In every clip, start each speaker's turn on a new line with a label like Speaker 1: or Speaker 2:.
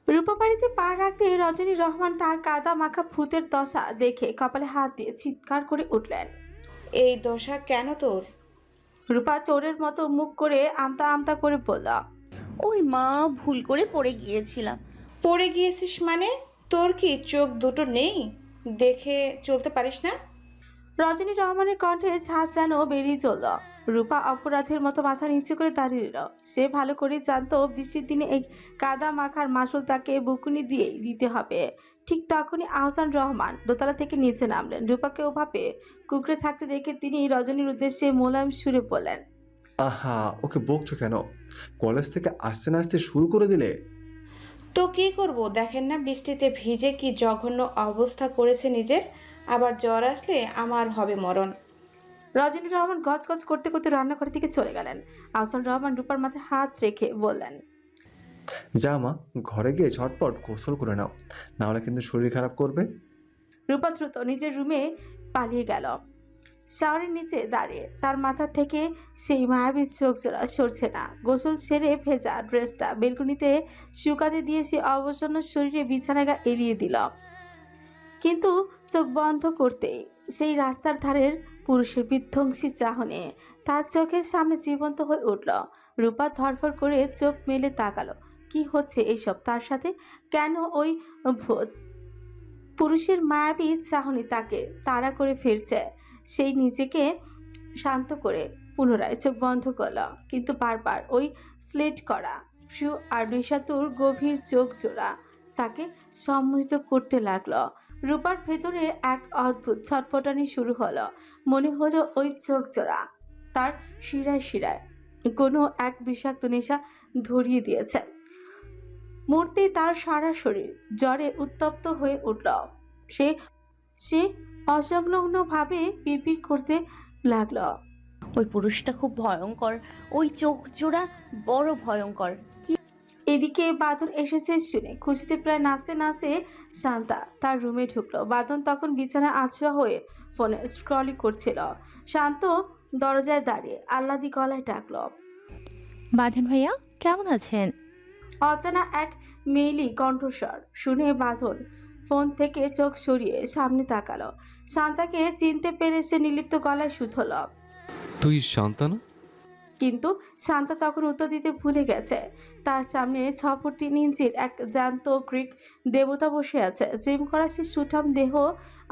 Speaker 1: রূপা বাড়িতে পা রাখতে রজনী রহমান তার কাদা মাখা ভূতের দশা দেখে কপালে হাত দিয়ে চিৎকার করে উঠলেন।
Speaker 2: এই দশা কেন তোর?
Speaker 1: রূপা চোরের মতো মুখ করে আমতা আমতা করে বলল।
Speaker 3: ওই মা, ভুল করে পড়ে গিয়েছিলাম।
Speaker 2: পড়ে গিয়েছিস মানে? তোর কি চোখ দুটো নেই? দেখে চলতে পারিস না?
Speaker 1: রজনী রহমানের কণ্ঠে ছাদ যেন বেরিয়ে চলল। রূপা অপরাধের মতো মাথা নিচু করে দাঁড়িয়ে রইল। সে ভালো করে জানতো বৃষ্টির দিনে এই কাদা মাখার মাসুল তাকে বুকুনি দিয়েই দিতে হবে। ঠিক তখনই আহসান রহমান দোতলা থেকে নিচে নামলেন। রূপাকে ওভাবে কুকড়ে থাকতে দেখে তিনি রজনীর উদ্দেশ্যে মোলায়েম সুরে বললেন।
Speaker 4: আহা, ওকে বকছো কেন? কলেজ থেকে আসতে না আসতে শুরু করে দিলে।
Speaker 2: তো কি করব, দেখেন না বৃষ্টিতে ভিজে কি জঘন্য অবস্থা করেছে নিজের। আবার জ্বর আসলে আমার হবে মরণ।
Speaker 1: রজনী রহমান গজগজ করতে করতে রান্নাঘরের দিকে চলে গেলেন। আহসান রহমান রূপার মাথায় হাত রেখে বললেন।
Speaker 4: যা মা, ঘরে গিয়ে ঝটপট গোসল করে নাও, না হলে কিন্তু শরীর খারাপ করবে।
Speaker 1: রূপা দ্রুত নিজের রুমে পালিয়ে গেল। শাওয়ারের নিচে দাঁড়িয়ে তার মাথা থেকে সেই মায়াবী চোখ জোড়া সরছে না। গোসল সেরে ভেজা ড্রেসটা বেলকুনিতে শুকাতে দিয়ে সে অবসন্ন শরীরে বিছানায় এড়িয়ে দিল। কিন্তু চোখ বন্ধ করতেই সেই রাস্তার ধারের পুরুষের বিধ্বংসী চাহনে তার চোখের সামনে জীবন্ত হয়ে উঠল। রূপা ধরফর করে চোখ মেলে তাকালো। কি হচ্ছে এইসব তার সাথে? কেন ওই ভূত পুরুষের মায়াবী চাহনি তাকে তাড়া করে ফিরছে? সেই নিজেকে শান্ত করে পুনরায় চোখ বন্ধ করল, কিন্তু বারবার ওই স্লেট করা ভ্রু আর নিশাতুর গভীর চোখ জোড়া তাকে সম্মোহিত করতে লাগলো। রূপার ভেতরে এক অদ্ভুত ছটফটানি শুরু হলো। মনে হলো ওই চোখ জোড়া তার শিরায় শিরায় কোনো এক বিষাক্ত নেশা ধরিয়ে দিয়েছে। মুহূর্তেই তার সারা শরীর জ্বরে উত্তপ্ত হয়ে উঠল। সে সে অসংলগ্নভাবে বিড়বিড় করতে লাগলো।
Speaker 3: ওই পুরুষটা খুব ভয়ঙ্কর, ওই চোখ জোড়া বড় ভয়ঙ্কর।
Speaker 1: এদিকে বাঁধন এসেছে শুনে খুশিতে প্রায় নাচতে নাচতে শান্তা তার রুমে ঢুকলো। বাঁধন তখন বিছানায় আছড়া হয়ে ফোনে স্ক্রলিং করছিল। শান্ত দরজায় দাঁড়িয়ে আহ্লাদি গলায় ডাকলো।
Speaker 5: বাঁধন ভাইয়া, কেমন আছেন?
Speaker 1: অজানা এক মেয়েলি কণ্ঠস্বর শুনে বাঁধন ফোন থেকে চোখ সরিয়ে সামনে তাকালো। শান্তাকে চিনতে পেরে সে নির্লিপ্ত গলায় শুধল।
Speaker 6: তুই শান্তা না?
Speaker 1: কিন্তু শান্তা তখন উত্তর দিতে ভুলে গেছে। তার সামনে 6 ফুট 3 ইঞ্চির এক জ্যান্ত গ্রিক দেবতা বসে আছে। জিম করা সে সুঠাম দেহ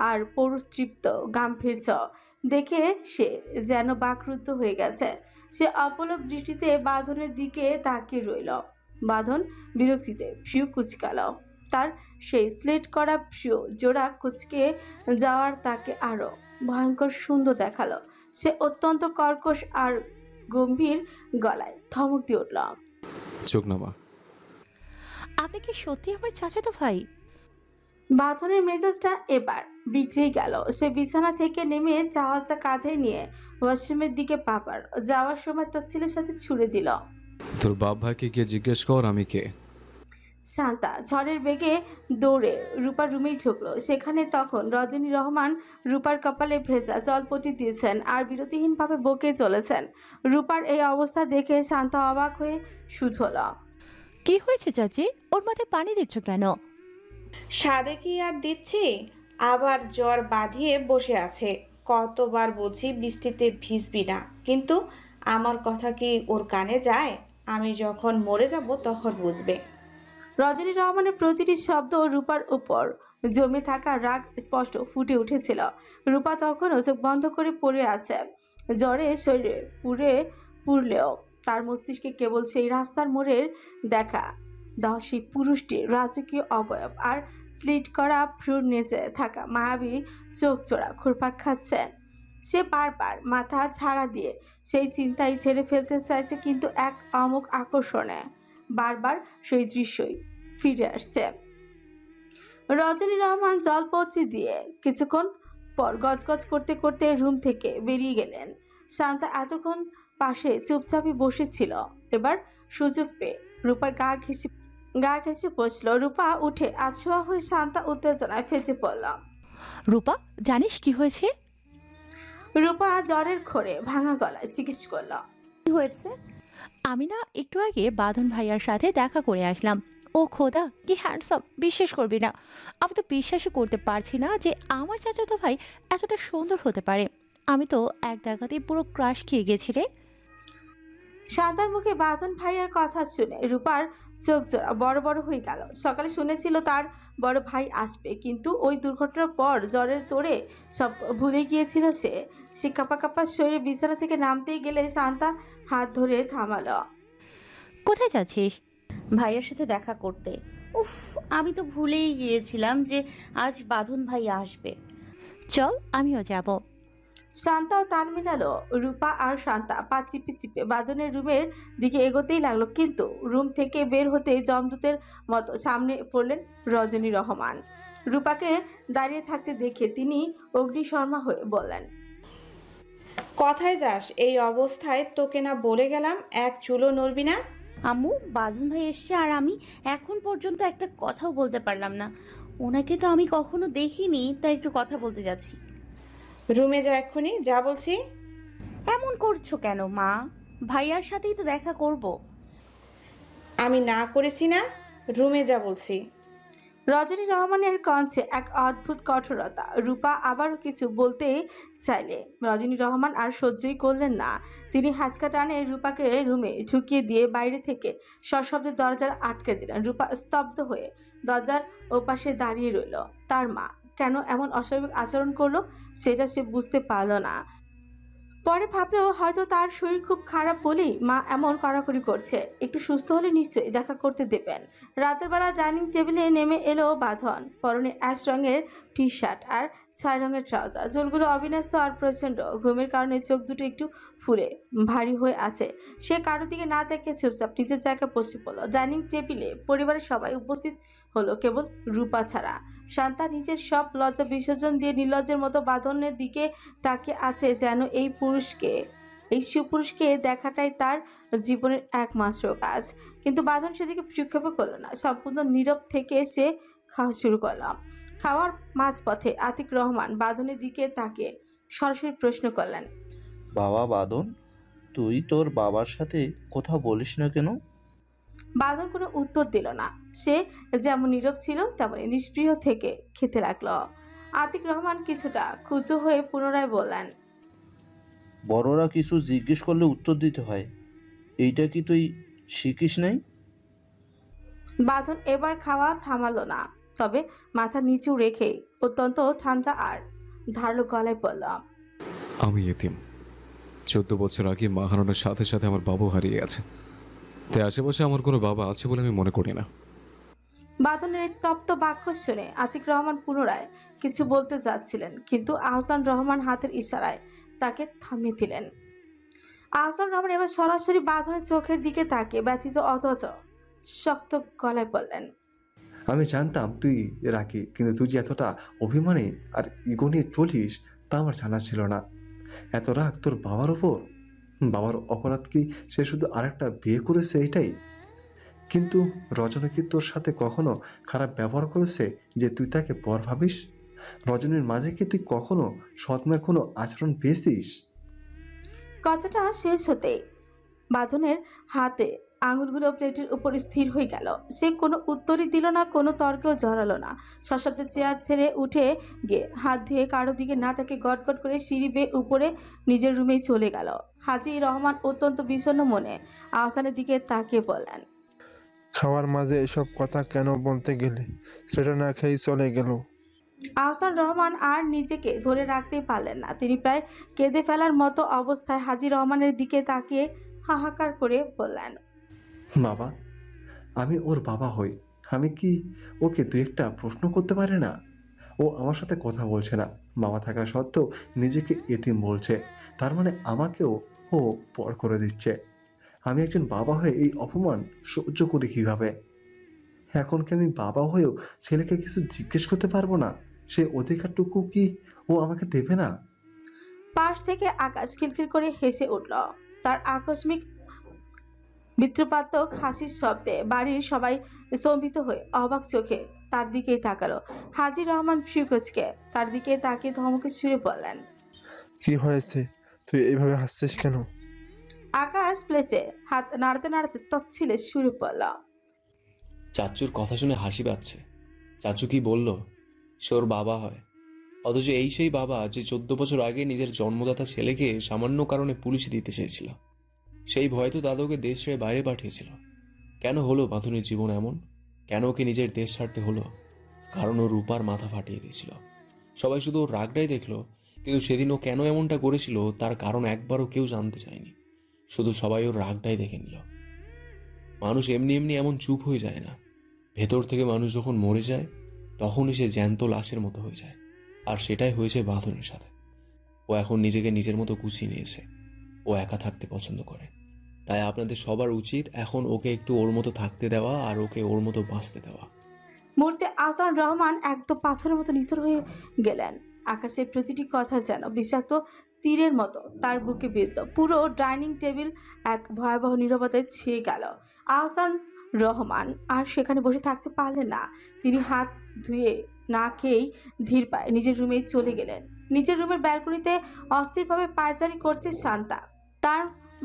Speaker 1: আর পৌরুষতৃপ্ত গাম্ভীর্য দেখে সে যেন বাকরুদ্ধ হয়ে গেছে। সে অপলক দৃষ্টিতে বাঁধনের দিকে তাকিয়ে রইল। বাঁধন বিরক্তিতে ভ্রু কুচকাল। তার সেই স্লেট করা ভ্রু জোড়া কুচকে যাওয়ার তাকে আরো ভয়ঙ্কর সুন্দর দেখালো। সে অত্যন্ত কর্কশ আর গম্ভীর গলায় ধমক দিয়ে উঠল।
Speaker 6: চোখ নামা।
Speaker 5: আপনি কি সত্যি আমার চাচাতো ভাই?
Speaker 1: বাঁধনের মেজাজটা এবার বিগড়ে গেল। সে বিছানা থেকে নেমে চাওয়ালটা কাঁধে নিয়ে ওয়াশরুমের দিকে পাপার যাওয়ার সময় তার ছেলের সাথে ছুড়ে দিল।
Speaker 6: তোর বাপ ভাইকে গিয়ে জিজ্ঞেস কর আমি কে।
Speaker 1: শান্তা ঝড়ের বেগে দৌড়ে রূপার রুমেই ঢুকলো। সেখানে তখন রজনী রহমান রূপার কপালে ভেজা জলপটি দিয়েছেন আর বিরতিহীনভাবে বকে চলেছেন। রূপার এই অবস্থা দেখে শান্তা অবাক হয়ে শুধল।
Speaker 5: কি হয়েছে চাচি? ওর মাথায় পানি দিচ্ছ কেন?
Speaker 2: সাদে কি আর দিচ্ছি, আবার জ্বর বাঁধিয়ে বসে আছে। কতবার বলছি বৃষ্টিতে ভিজবি না, কিন্তু আমার কথা কি ওর কানে যায়? আমি যখন মরে যাব তখন বুঝবে।
Speaker 1: রজনী রহমানের প্রতিটি শব্দ রূপার উপর জমে থাকা রাগ স্পষ্ট ফুটে উঠেছিল। রূপা তখনও চোখ বন্ধ করে পড়ে আছে। জ্বরে শরীরে পুড়লেও তার মস্তিষ্কে কেবল সেই রাস্তার মোড়ের দেখা দেওয়া সেই পুরুষটির রাজকীয় অবয়ব আর স্লিট করা ভ্রুর নেচে থাকা মায়াবী চোখ জোড়া ঘুরপাক খাচ্ছে। সে বারবার মাথা ছাড়া দিয়ে সেই চিন্তাই ছেড়ে ফেলতে চাইছে, কিন্তু এক অমোঘ আকর্ষণে বারবার সেই দৃশ্যই ফিরে আসছে। রজনী রহমান জল পৌঁছে দিয়ে কিছুক্ষণ পর গজগজ করতে করতে রুম থেকে বেরিয়ে গেলেন। শান্তা এতক্ষণ পাশে চুপচাপই বসেছিল, এবার সুযোগ পেয়ে রূপার গা ঘেঁষে বসলো। রূপা উঠে আছোয়া হয়ে শান্তা উত্তেজনায় ফেঁচে পড়ল।
Speaker 5: রূপা, জানিস কি হয়েছে?
Speaker 1: রূপা জ্বরের ঘোরে ভাঙা গলায় জিজ্ঞেস করল।
Speaker 3: কি হয়েছে?
Speaker 5: আমি না একটু আগে বাঁধন ভাইয়ার সাথে দেখা করে আসলাম। ও খোদা, কি হ্যান্ডসাম! বিশ্বাস করবি না, আমি তো বিশ্বাসই করতে পারছি না যে আমার চাচাতো ভাই এতটা সুন্দর হতে পারে। আমি তো এক দেখাতেই পুরো ক্রাশ খেয়ে গেছি রে।
Speaker 1: শান্তার মুখে বাঁধন ভাইয়ার কথা শুনে রূপার চোখ জোড়া বড় বড় হয়ে গেল। সকালে শুনেছিল তার বড় ভাই আসবে, কিন্তু ওই দুর্ঘটনার পর জ্বরের তোড়ে সব ভুলে গিয়েছিল সে। সে কাপা কাপা শরীরে বিছানা থেকে নামতেই গেলে শান্তা হাত ধরে থামালো।
Speaker 5: কোথায় যাচ্ছিস?
Speaker 3: ভাইয়ার সাথে দেখা করতে। উফ, আমি তো ভুলেই গিয়েছিলাম যে আজ বাঁধন ভাই আসবে।
Speaker 5: চল, আমিও যাব।
Speaker 1: শান্তাও তাল মিলালো। রূপা আর শান্তা পা চিপে চিপে বাঁধনের রুমের দিকে এগোতেই লাগলো, কিন্তু রুম থেকে বের হতে জমদূতের মতো সামনে পড়লেন রজনী রহমান। রূপাকে দাঁড়িয়ে থাকতে দেখে তিনি অগ্নিশর্মা হয়ে বললেন,
Speaker 2: কথায় যাস? এই অবস্থায় তোকে না বলে গেলাম এক চুলও নড়বি না?
Speaker 3: আম্মু, বাঁধন ভাই এসছে আর আমি এখন পর্যন্ত একটা কথাও বলতে পারলাম না। ওনাকে তো আমি কখনো দেখিনি, তাই একটু কথা বলতে যাচ্ছি।
Speaker 2: রুমে যা এক্ষুনি, যা বলছি।
Speaker 3: এমন করছো কেন মা? ভাইয়ার সাথেই তো দেখা করব।
Speaker 2: আমি না করেছি না? রুমে যা বলছি।
Speaker 1: রজনী রহমানের কণ্ঠে এক অদ্ভুত কঠোরতা। রূপা আবারও কিছু বলতে চাইলে রজনী রহমান আর সহ্যই করলেন না। তিনি হাঁচকা টানে রূপাকে রুমে ঢুকিয়ে দিয়ে বাইরে থেকে সশব্দে দরজার আটকে দিলেন। রূপা স্তব্ধ হয়ে দরজার ওপাশে দাঁড়িয়ে রইল। তার মা কেন এমন অস্বাভাবিক আচরণ করলো সেটা সে বুঝতে পারল না। পরে ভাবলেও হয়তো তার শরীর খুব খারাপ বলেই মা এমন কড়াকড়ি করছে। একটু সুস্থ হলে নিশ্চয়ই দেখা করতে দেবেন। রাতের বেলা ডাইনিং টেবিলে নেমে এলো বাঁধন। পরনে অ্যাশ রঙের টি শার্ট আর ছাই রঙের ট্রাউজার। চুলগুলো অবিন্যস্ত আর প্রচণ্ড ঘুমের কারণে চোখ দুটো একটু ফুলে ভারী হয়ে আছে। সে কারোর দিকে না তাকিয়ে চুপচাপ নিজের জায়গায় বসে পড়ল। ডাইনিং টেবিলে পরিবারের সবাই উপস্থিত হলো, কেবল রূপা ছাড়া। শান্তা নিজের সব লজ্জা বিসর্জন দিয়ে নির্লজ্জের মতো বাঁধনের দিকে তাকিয়ে আছে, যেন এই সুপুরুষকে দেখাটাই তার জীবনের একমাত্র কাজ। কিন্তু বাঁধন সেদিকে প্রক্ষেপও করলো না। সম্পূর্ণ নীরব থেকে সে খাওয়া শুরু করলাম। খাওয়ার মাঝপথে আতিক রহমান বাঁধনের দিকে তাকিয়ে সরাসরি প্রশ্ন করলেন,
Speaker 7: বাবা বাদন, তুই তোর বাবার সাথে কথা বলিস না কেন?
Speaker 1: বাঁধন কোনো উত্তর দিল না। সে যেমন নীরব ছিল তেমনি নিষ্ক্রিয় থেকে খেতে লাগলো। আতিক রহমান কিছুটা ক্ষুব্ধ হয়ে পুনরায় বললেন,
Speaker 7: বড়রা কিছু জিজ্ঞেস করলে উত্তর দিতে হয়, এইটা কি তুই শিখিস নাই?
Speaker 1: বাঁধন এবার খাওয়া থামালো না, তবে মাথা নিচু রেখেই অত্যন্ত ঠান্ডা আর ধারালো গলায় বলল,
Speaker 6: আমি এতিম। 14 বছর আগে মা হারানোর সাথে সাথে আমার বাবু হারিয়ে গেছে। তাই আশেপাশে আমার কোনো বাবা আছে বলে আমি মনে করি না।
Speaker 1: বাঁধনের এই তপ্ত বাক্য শুনে আতিক রহমান পুনরায় কিছু বলতে যাচ্ছিলেন, কিন্তু আহসান রহমান হাতের ইশারায় তাকে থামিয়ে দিলেন। আহসান রহমান এবার সরাসরি বাঁধনের চোখের দিকে তাকিয়ে ব্যথিত অথচ শক্ত গলায় বললেন,
Speaker 4: আমি জানতাম তুই রাখি, কিন্তু তুই যে এতটা অভিমানী আর ইগো নিয়ে চলিস তা আমার জানা ছিল না। এত রাগ তোর বাবার ওপর? বাবার অপরাধ কি সে শুধু আরেকটা বিয়ে করেছে এটাই? কিন্তু রজনী কি তোর সাথে কখনো খারাপ ব্যবহার করেছে যে তুই তাকে বর ভাবিস? রজনীর মাঝে কি তুই কখনো সৎমের কোনো আচরণ পেয়েছিস?
Speaker 1: কথাটা শেষ হতেই বাঁধনের হাতে আঙুলগুলো প্লেটের উপর স্থির হয়ে গেল। সে কোনো উত্তরই দিল না, কোনো তর্কেও জড়ালো না। সশব্দে চেয়ার ছেড়ে উঠে গিয়ে হাত ধুয়ে কারো দিকে না তাকে গটগট করে সিঁড়ি বেয়ে উপরে নিজের রুমেই চলে গেল। হাজী রহমান অত্যন্ত বিষণ্ণ মনে আহসানের দিকে তাকিয়ে বললেন,
Speaker 8: খাওয়ার মাঝে এসব কথা কেন বলতে গেলে? সেটা না খেয়েই চলে গেল।
Speaker 1: আহসান রহমান আর নিজেকে ধরে রাখতেই পারলেন না। তিনি প্রায় কেঁদে ফেলার মতো অবস্থায় হাজী রহমানের দিকে তাকিয়ে হাহাকার করে বললেন,
Speaker 4: বাবা, আমি ওর বাবা হই, আমি কি ওকে দু একটা প্রশ্ন করতে পারি না? ও আমার সাথে কথা বলছে না, বাবা থাকা সত্ত্বেও নিজেকে এতিম বলছে। তার মানে আমাকেও ও পর করে দিচ্ছে। আমি একজন বাবা হয়ে এই অপমান সহ্য করি কীভাবে? এখন কি আমি বাবা হয়েও ছেলেকে কিছু জিজ্ঞেস করতে পারবো না? সে অধিকারটুকু কি ও আমাকে দেবে না?
Speaker 1: পাশ থেকে আকাশ খিলখিল করে হেসে উঠল। তার আকস্মিক বিদ্রুপাত্মক হাসির শব্দে বাড়ির সবাই স্তম্ভিত হয়ে অবাক চোখে তার দিকেই তাকালো। হাজী রহমান ফিউকোজকে তার দিকে তাকিয়ে ধমকে সুরে বললেন,
Speaker 8: কি হয়েছে? তুই এইভাবে হাসছিস কেন?
Speaker 1: আকাশ প্লেচে হাত নাড়তে নাড়তে তচ্ছিলে সুরে বলল,
Speaker 9: চাচুর কথা শুনে হাসি পাচ্ছে। চাচু কি বলল? সে ওর বাবা হয়। অথচ এই সেই বাবা যে 14 বছর আগে নিজের জন্মদাতা ছেলেকে সামান্য কারণে পুলিশে দিতে চেয়েছিল। সেই ভয় তো দাদুকে দেশ ছেড়ে বাইরে পাঠিয়েছিল। কেন হলো বাঁধনের জীবন এমন? কেন ওকে নিজের দেশ ছাড়তে হলো? কারণ ও রূপার মাথা ফাটিয়ে দিয়েছিল। সবাই শুধু ওর রাগটাই দেখলো, কিন্তু সেদিন ও কেন এমনটা করেছিল তার কারণ একবারও কেউ জানতে চায়নি। শুধু সবাই ওর রাগটাই দেখে নিল। মানুষ এমনি এমনি এমন চুপ হয়ে যায় না। ভেতর থেকে মানুষ যখন মরে যায় তখনই সে জ্যান্ত লাশের মতো হয়ে যায়। আর সেটাই হয়েছে বাঁধনের সাথে। ও এখন নিজেকে নিজের মতো গুছিয়ে নিয়েছে। ও একা থাকতে পছন্দ করে। তাই আপনাদের সবার উচিত এখন ওকে একটু ওর মতো থাকতে দেওয়া আর ওকে ওর মতো বাঁচতে দেওয়া।
Speaker 1: মুহূর্তে আহসান রহমান একদম পাথরের মতো নিথর হয়ে গেলেন। আকাশের প্রতিটি কথা যেন বিষাক্ত তীরের মতো তার বুকে বিঁধল। পুরো ডাইনিং টেবিল এক ভয়াবহ নীরবতায় ছেয়ে গেল। আহসান রহমান আর সেখানে বসে থাকতে পারলেন না। তিনি হাত ধুয়ে না খেয়েই ধীর পায়ে নিজের রুমে চলে গেলেন। নিজের রুমের ব্যালকনিতে অস্থিরভাবে পায়চারি করছে শান্তা। তার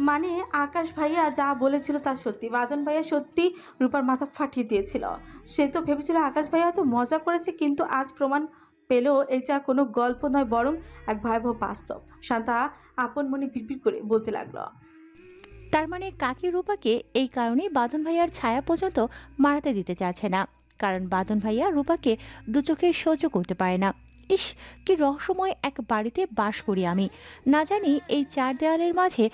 Speaker 1: মানে আকাশ ভাইয়া যা বলেছিল তা সত্যি। বাদন ভাইয়া সত্যি রূপার মাথা ফাটিয়ে দিয়েছিল। সে তো ভেবেছিল আকাশ ভাইয়া তো মজা করেছে, কিন্তু আজ প্রমাণ পেল এটা কোনো গল্প নয়, বরং এক ভয়াবহ বাস্তব। শান্তা আপন মনে বিড়বিড় করে বলতে লাগলো,
Speaker 5: তার মানে কাকি রূপাকে এই কারণেই বাঁধন ভাইয়ার ছায়া পর্যন্ত মারাতে দিতে চাচ্ছে না, কারণ বাঁধন ভাইয়া রূপাকে দু চোখে সহ্য করতে পারে না। ইস, কি রহস্যময় এক বাড়িতে বাস করি আমি। না জানি এই চার দেওয়ালের মাঝে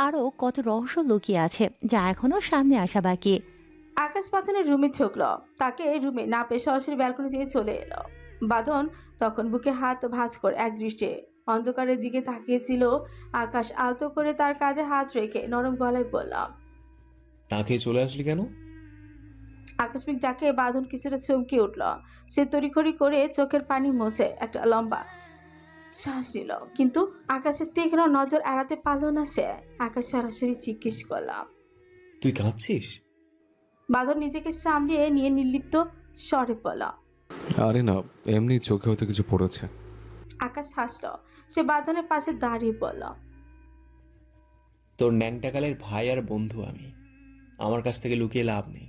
Speaker 5: আরও কত রহস্য লুকিয়ে আছে যা এখনো সামনে আসা বাকি।
Speaker 1: আকাশ বাঁধনের রুমে ঝুঁকল। তাকে রুমে না পেয়ে সরাসরি ব্যালকনি দিয়ে চলে এলো। বাঁধন তখন বুকে হাত ভাঁজ করে এক দৃষ্টে অন্ধকারের দিকে তাকিয়েছিল। আকাশ আলতো করে তার কাঁধে হাত রেখে নরম গলায় বলল,
Speaker 9: না খেয়ে চলে আসলি কেন?
Speaker 1: আকস্মিক ডাকে বাঁধন কিছুটা চমকে উঠল। সে তড়িঘড়ি করে চোখের পানি মুছে একটা লম্বা শ্বাস নিল, কিন্তু আকাশের তীক্ষ্ণ নজর এড়াতে পারল না সে। আকাশ সরাসরি জিজ্ঞেস করলাম,
Speaker 9: তুই কাঁদছিস?
Speaker 1: বাঁধন নিজেকে সামলিয়ে নিয়ে নির্লিপ্ত স্বরে বলল,
Speaker 6: আরে না, এমনি চোখে হয়তো কিছু পড়েছে।
Speaker 1: আকাশ হাসল। সে বাঁধনের পাশে দাঁড়িয়ে বলল,
Speaker 9: তোর ন্যাংটাকালের ভাই আর বন্ধু আমি। আমার কাছ থেকে লুকিয়ে লাভ নেই।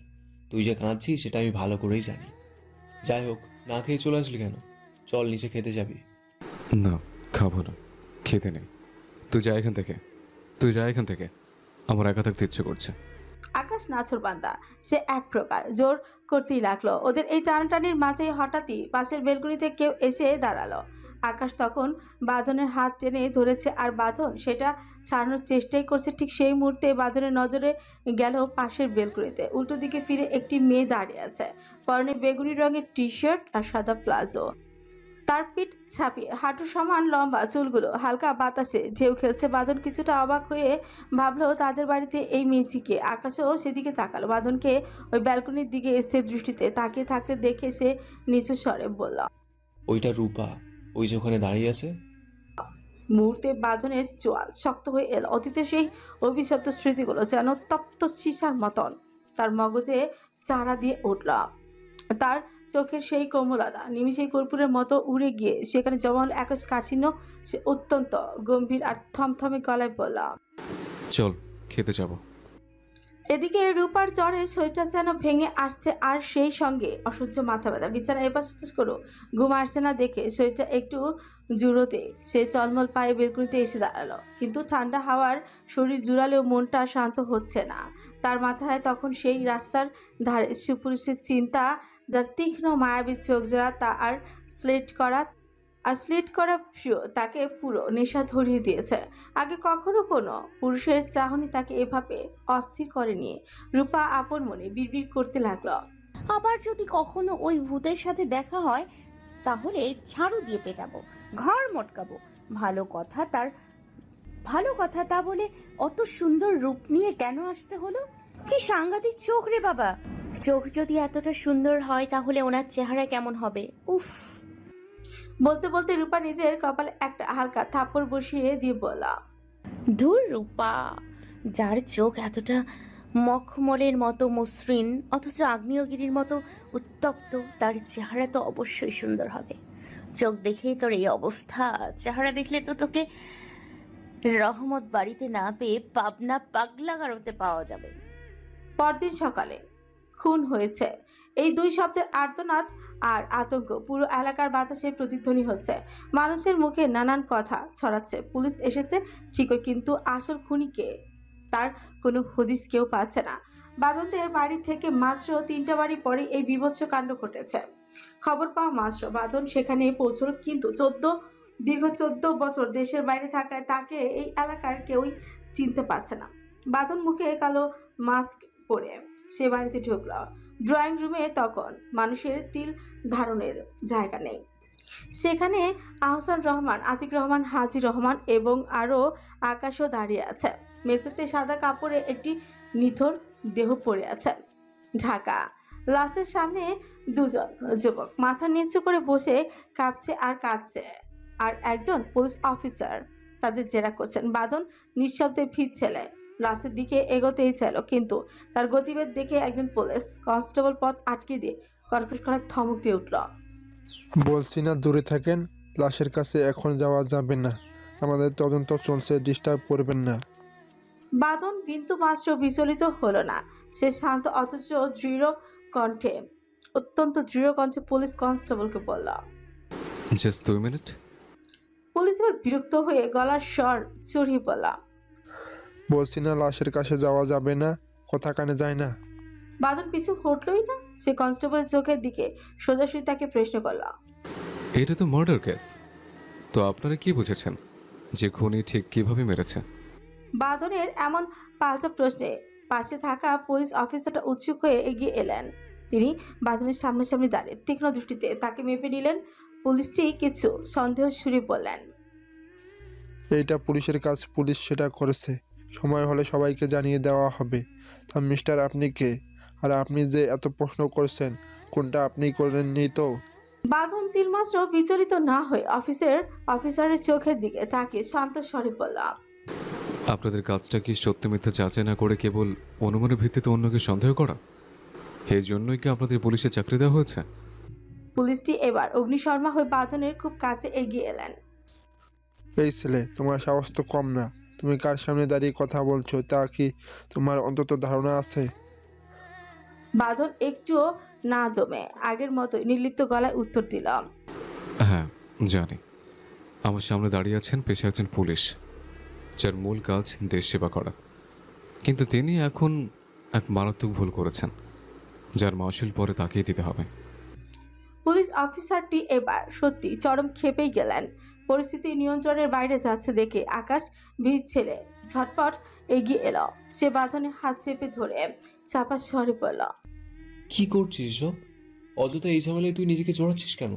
Speaker 9: তুই যে কাঁদছিস সেটা আমি ভালো করেই জানি। যাই হোক, না খেয়ে চলে আসলি কেন? চল, নিচে খেতে যাবি।
Speaker 6: না, খাবো না, খেতে নেই। তুই যা এখান থেকে, তুই যা এখান থেকে। আমার একা থাকতে ইচ্ছে করছে।
Speaker 1: আকাশ নাছোড়বান্দা। সে এক প্রকার জোর করতেই লাগলো। ওদের এই টানাটানির মাঝে হঠাৎই পাশের বেলকনিতে কেউ এসে দাঁড়ালো। আকাশ তখন বাঁধনের হাত টেনে ধরেছে আর বাঁধন সেটা ছাড়ানোর চেষ্টাই করছে। ঠিক সেই মুহূর্তে বাঁধনের নজরে গেল পাশের বেলকনিতে। উল্টো দিকে ফিরে একটি মেয়ে দাঁড়িয়ে আছে, পরনে বেগুনি রঙের টি শার্ট আর সাদা প্লাজো। তার পিঠ ছাপিয়ে হাঁটু সমান লম্বা চুলগুলো হালকা বাতাসে ঢেউ খেলছে। বাঁধন কিছুটা অবাক হয়ে ভাবলো তাদের বাড়িতে এই মেয়েটিকে। আকাশও সেদিকে তাকালো। বাঁধনকে ওই ব্যালকনির দিকে স্থির দৃষ্টিতে তাকিয়ে থাকতে দেখে সে নিচু স্বরে বলল,
Speaker 9: ওইটা রূপা, ওই যে ওখানে দাঁড়িয়ে আছে।
Speaker 1: মুহূর্তে বাঁধনের চোয়াল শক্ত হয়ে এলো। অতীতে সেই অভিশপ্ত স্মৃতিগুলো যেন তপ্ত সীসার মতন তার মগজে চারা দিয়ে উঠল। তার চোখের সেই কোমলতা নিমিষেই কর্পূরের মতো উড়ে গিয়ে সেখানে জমা হলো আকাশ কাছিন্ন। সে অত্যন্ত গম্ভীর আর থমথমে গলায় বলল,
Speaker 6: চল, খেতে যাব।
Speaker 1: এদিকে রূপার জ্বরে শরীরটা যেন ভেঙে আসছে, আর সেই সঙ্গে অসহ্য মাথা ব্যথা। বিছানা এপাশ ওপাশ করো, ঘুম আসছে না দেখে শরীরটা একটু জুড়োতে সে চলমল পায়ে বেলকুনিতে এসে দাঁড়ালো। কিন্তু ঠান্ডা হাওয়ার শরীর জুড়ালেও মনটা শান্ত হচ্ছে না। তার মাথায় তখন সেই রাস্তার ধারে সুপুরুষের চিন্তা, যার তীক্ষ্ণ মায়াবী চোখ জোড়া তা আর স্লিট করা প্রিয় তাকে পুরো নেশা ধরিয়ে দিয়েছে। আগে কখনো কোনো পুরুষের চাহনি তাকে এভাবে অস্থির করেনি। রূপা আপন মনে বিড়বিড় করতে লাগলো,
Speaker 3: আবার যদি কখনো ওই ভূতের সাথে দেখা হয় তাহলে ঝাড়ু দিয়ে পেটাবো, ঘর মটকাবো। ভালো কথা তা বলে অত সুন্দর রূপ নিয়ে কেন আসতে হলো? কি সাংঘাতিক চোখ রে বাবা! চোখ যদি এতটা সুন্দর হয় তাহলে ওনার চেহারা কেমন হবে? উফ!
Speaker 1: বলতে বলতে রূপা নিজের কপালে একটা হালকা থাপ্পড় বসিয়ে দিয়ে বলল,
Speaker 3: ধুর রূপা, যার চোখ এতটা মখমলের মতো মসৃণ অথচ আগ্নেয়গিরির মতো উত্তপ্ত, তার চেহারা তো অবশ্যই সুন্দর হবে। চোখ দেখেই তোর এই অবস্থা, চেহারা দেখলে তো তোকে রহমত বাড়িতে না পেয়ে পাবনা পাগলা গারোতে পাওয়া যাবে।
Speaker 1: পরদিন সকালে খুন হয়েছে এই দুই শব্দের আর্তনাদ আর আতঙ্ক পুরো এলাকার বাতাসে প্রতিধ্বনি হচ্ছে। মানুষের মুখে নানান কথা ছড়াচ্ছে। পুলিশ এসেছে ঠিকই, কিন্তু আসল খুনিকে তার কোনো হদিস কেউ পাচ্ছে না। বাদনদের বাড়ি থেকে মাত্র 3টা বাড়ি পরে এই বীভৎস কাণ্ড ঘটেছে। খবর পাওয়া মাত্র বাদন সেখানে পৌঁছল, কিন্তু দীর্ঘ 14 বছর দেশের বাইরে থাকায় তাকে এই এলাকার কেউই চিনতে পারছে না। বাদন মুখে কালো মাস্ক পরে সে বাড়িতে ঢুকল। ড্রয়িং রুমে তখন মানুষের তিল ধারণের জায়গা নেই। সেখানে আহসান রহমান, আতিক রহমান, হাজি রহমান এবং আরও আকাশও দাঁড়িয়ে আছে। মেঝেতে সাদা কাপড়ে একটি নিথর দেহ পড়ে আছে ঢাকা। লাশের সামনে দুজন যুবক মাথা নিচু করে বসে কাঁপছে আর কাঁদছে, আর একজন পুলিশ অফিসার তাদের জেরা করছেন। বাদন নিঃশব্দে ফিরছেলে লাশের দিকে এগোতেই চাইল, কিন্তু তার গতিবেগ দেখে একজন পুলিশ কনস্টেবল পথ আটকে দিয়ে কর্কশ গলায় ধমক দিয়ে উঠল।
Speaker 8: বলছি না দূরে থাকেন, লাশের কাছে এখন যাওয়া যাবে না, আমাদের তদন্ত চলছে, ডিস্টার্ব করবেন না।
Speaker 1: বাদন বিন্দু মাত্র বিচলিত হলো না। সে শান্ত অথচ অত্যন্ত দৃঢ় কণ্ঠে পুলিশ কনস্টেবলকে বলল।
Speaker 6: Just 2 minute.
Speaker 1: পুলিশ এবার বিরক্ত হয়ে গলার স্বর চড়িয়ে বলল।
Speaker 8: বলছি না লাশের কাছে যাওয়া যাবে না, কথা কানে যায় না।
Speaker 1: বাদন পিছু হটলই না। সে কনস্টেবলের চোখের দিকে সোজাসুজি তাকে প্রশ্ন করল।
Speaker 6: এটা তো মার্ডার কেস, তো আপনারা কি বুঝেছেন যে খুনি ঠিক কিভাবে মেরেছে?
Speaker 1: বাদনের এমন পাল্টা প্রশ্নে পাশে থাকা পুলিশ অফিসারটা উৎসুক হয়ে এগিয়ে এলেন। তিনি বাদনের সামনাসামনি দাঁড়িয়ে তীক্ষ্ণ দৃষ্টিতে তাকে মেপে নিলেন। পুলিশটি কিছু সন্দেহ সুরে বললেন।
Speaker 8: এইটা পুলিশের কাজ, পুলিশ সেটা করেছে, সময় হলে সবাইকে জানিয়ে দেওয়া হবে। তা মিস্টার, আপনি কে? আর আপনি যে এত প্রশ্ন করছেন, কোনটা আপনি করেননি তো?
Speaker 1: বাঁধন তিলমাত্র বিচলিত না হয়ে অফিসারের চোখের দিকে তাকে শান্ত স্বরে বলল।
Speaker 6: আপনাদের কাজটা কি সত্য মিথ্যা যাচাই না করে কেবল অনুমানের ভিত্তিতে অন্যকে সন্দেহ করা? এই জন্যই কি আপনাদের পুলিশে চাকরি দেওয়া হয়েছে?
Speaker 1: পুলিশটি এবার অগ্নিশর্মা হয়ে বাঁধনের খুব কাছে এগিয়ে এলেন।
Speaker 8: এই ছেলে, তোমার সাহস তো কম না, তুমি কার সামনে দাঁড়িয়ে কথা বলছো তা কি তোমার অন্তত ধারণা আছে?
Speaker 1: বাঁধন একটুও না দমে আগের মতোই নির্লিপ্ত গলায় উত্তর দিল।
Speaker 6: হ্যাঁ জানি, আমার সামনে দাঁড়িয়ে আছেন পেশা একজন পুলিশ, যার মূল কাজ দেশ সেবা করা। কিন্তু তিনি এখন এক মারাত্মক ভুল করেছেন, যার মাসুল পরে তাকিয়ে দিতে হবে।
Speaker 1: পুলিশ অফিসারটি এবার সত্যি চরম ক্ষেপেই গেলেন। পরিস্থিতি নিয়ন্ত্রণের বাইরে যাচ্ছে দেখে আকাশ ভিড় ছেলে ঝটপট এগিয়ে এলো। সে বাঁধনে হাত চেপে ধরে চাপা স্বরে বলল।
Speaker 9: কি করছিস সব? অযথা এই ঝামেলায় তুই নিজেকে জড়াচ্ছিস কেন?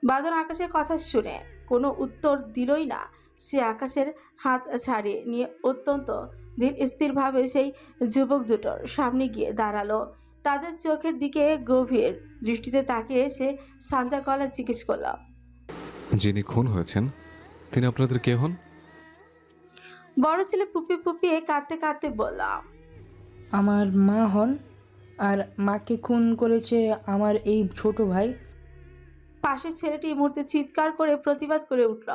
Speaker 1: বাঁধন আকাশের কথা শুনে কোনো উত্তর দিলই না। সে আকাশের হাত ছাড়িয়ে নিয়ে অত্যন্ত ধীর স্থিরভাবে সেই যুবক দুটোর সামনে গিয়ে দাঁড়ালো। তাদের চোখের দিকে গভীর দৃষ্টিতে তাকিয়ে সে ছাঞ্জা গলায় জিজ্ঞেস করল।
Speaker 6: যিনি খুন হয়েছেন তিনি আপনাদের কে হন?
Speaker 1: বড় ছেলে ফুপিয়ে ফুপিয়ে কাঁদতে কাঁদতে বলল।
Speaker 10: আমার মা হন, আর মাকে খুন করেছে আমার এই ছোট ভাই।
Speaker 1: পাশের ছেলেটি এই মুহূর্তে চিৎকার করে প্রতিবাদ করে উঠল।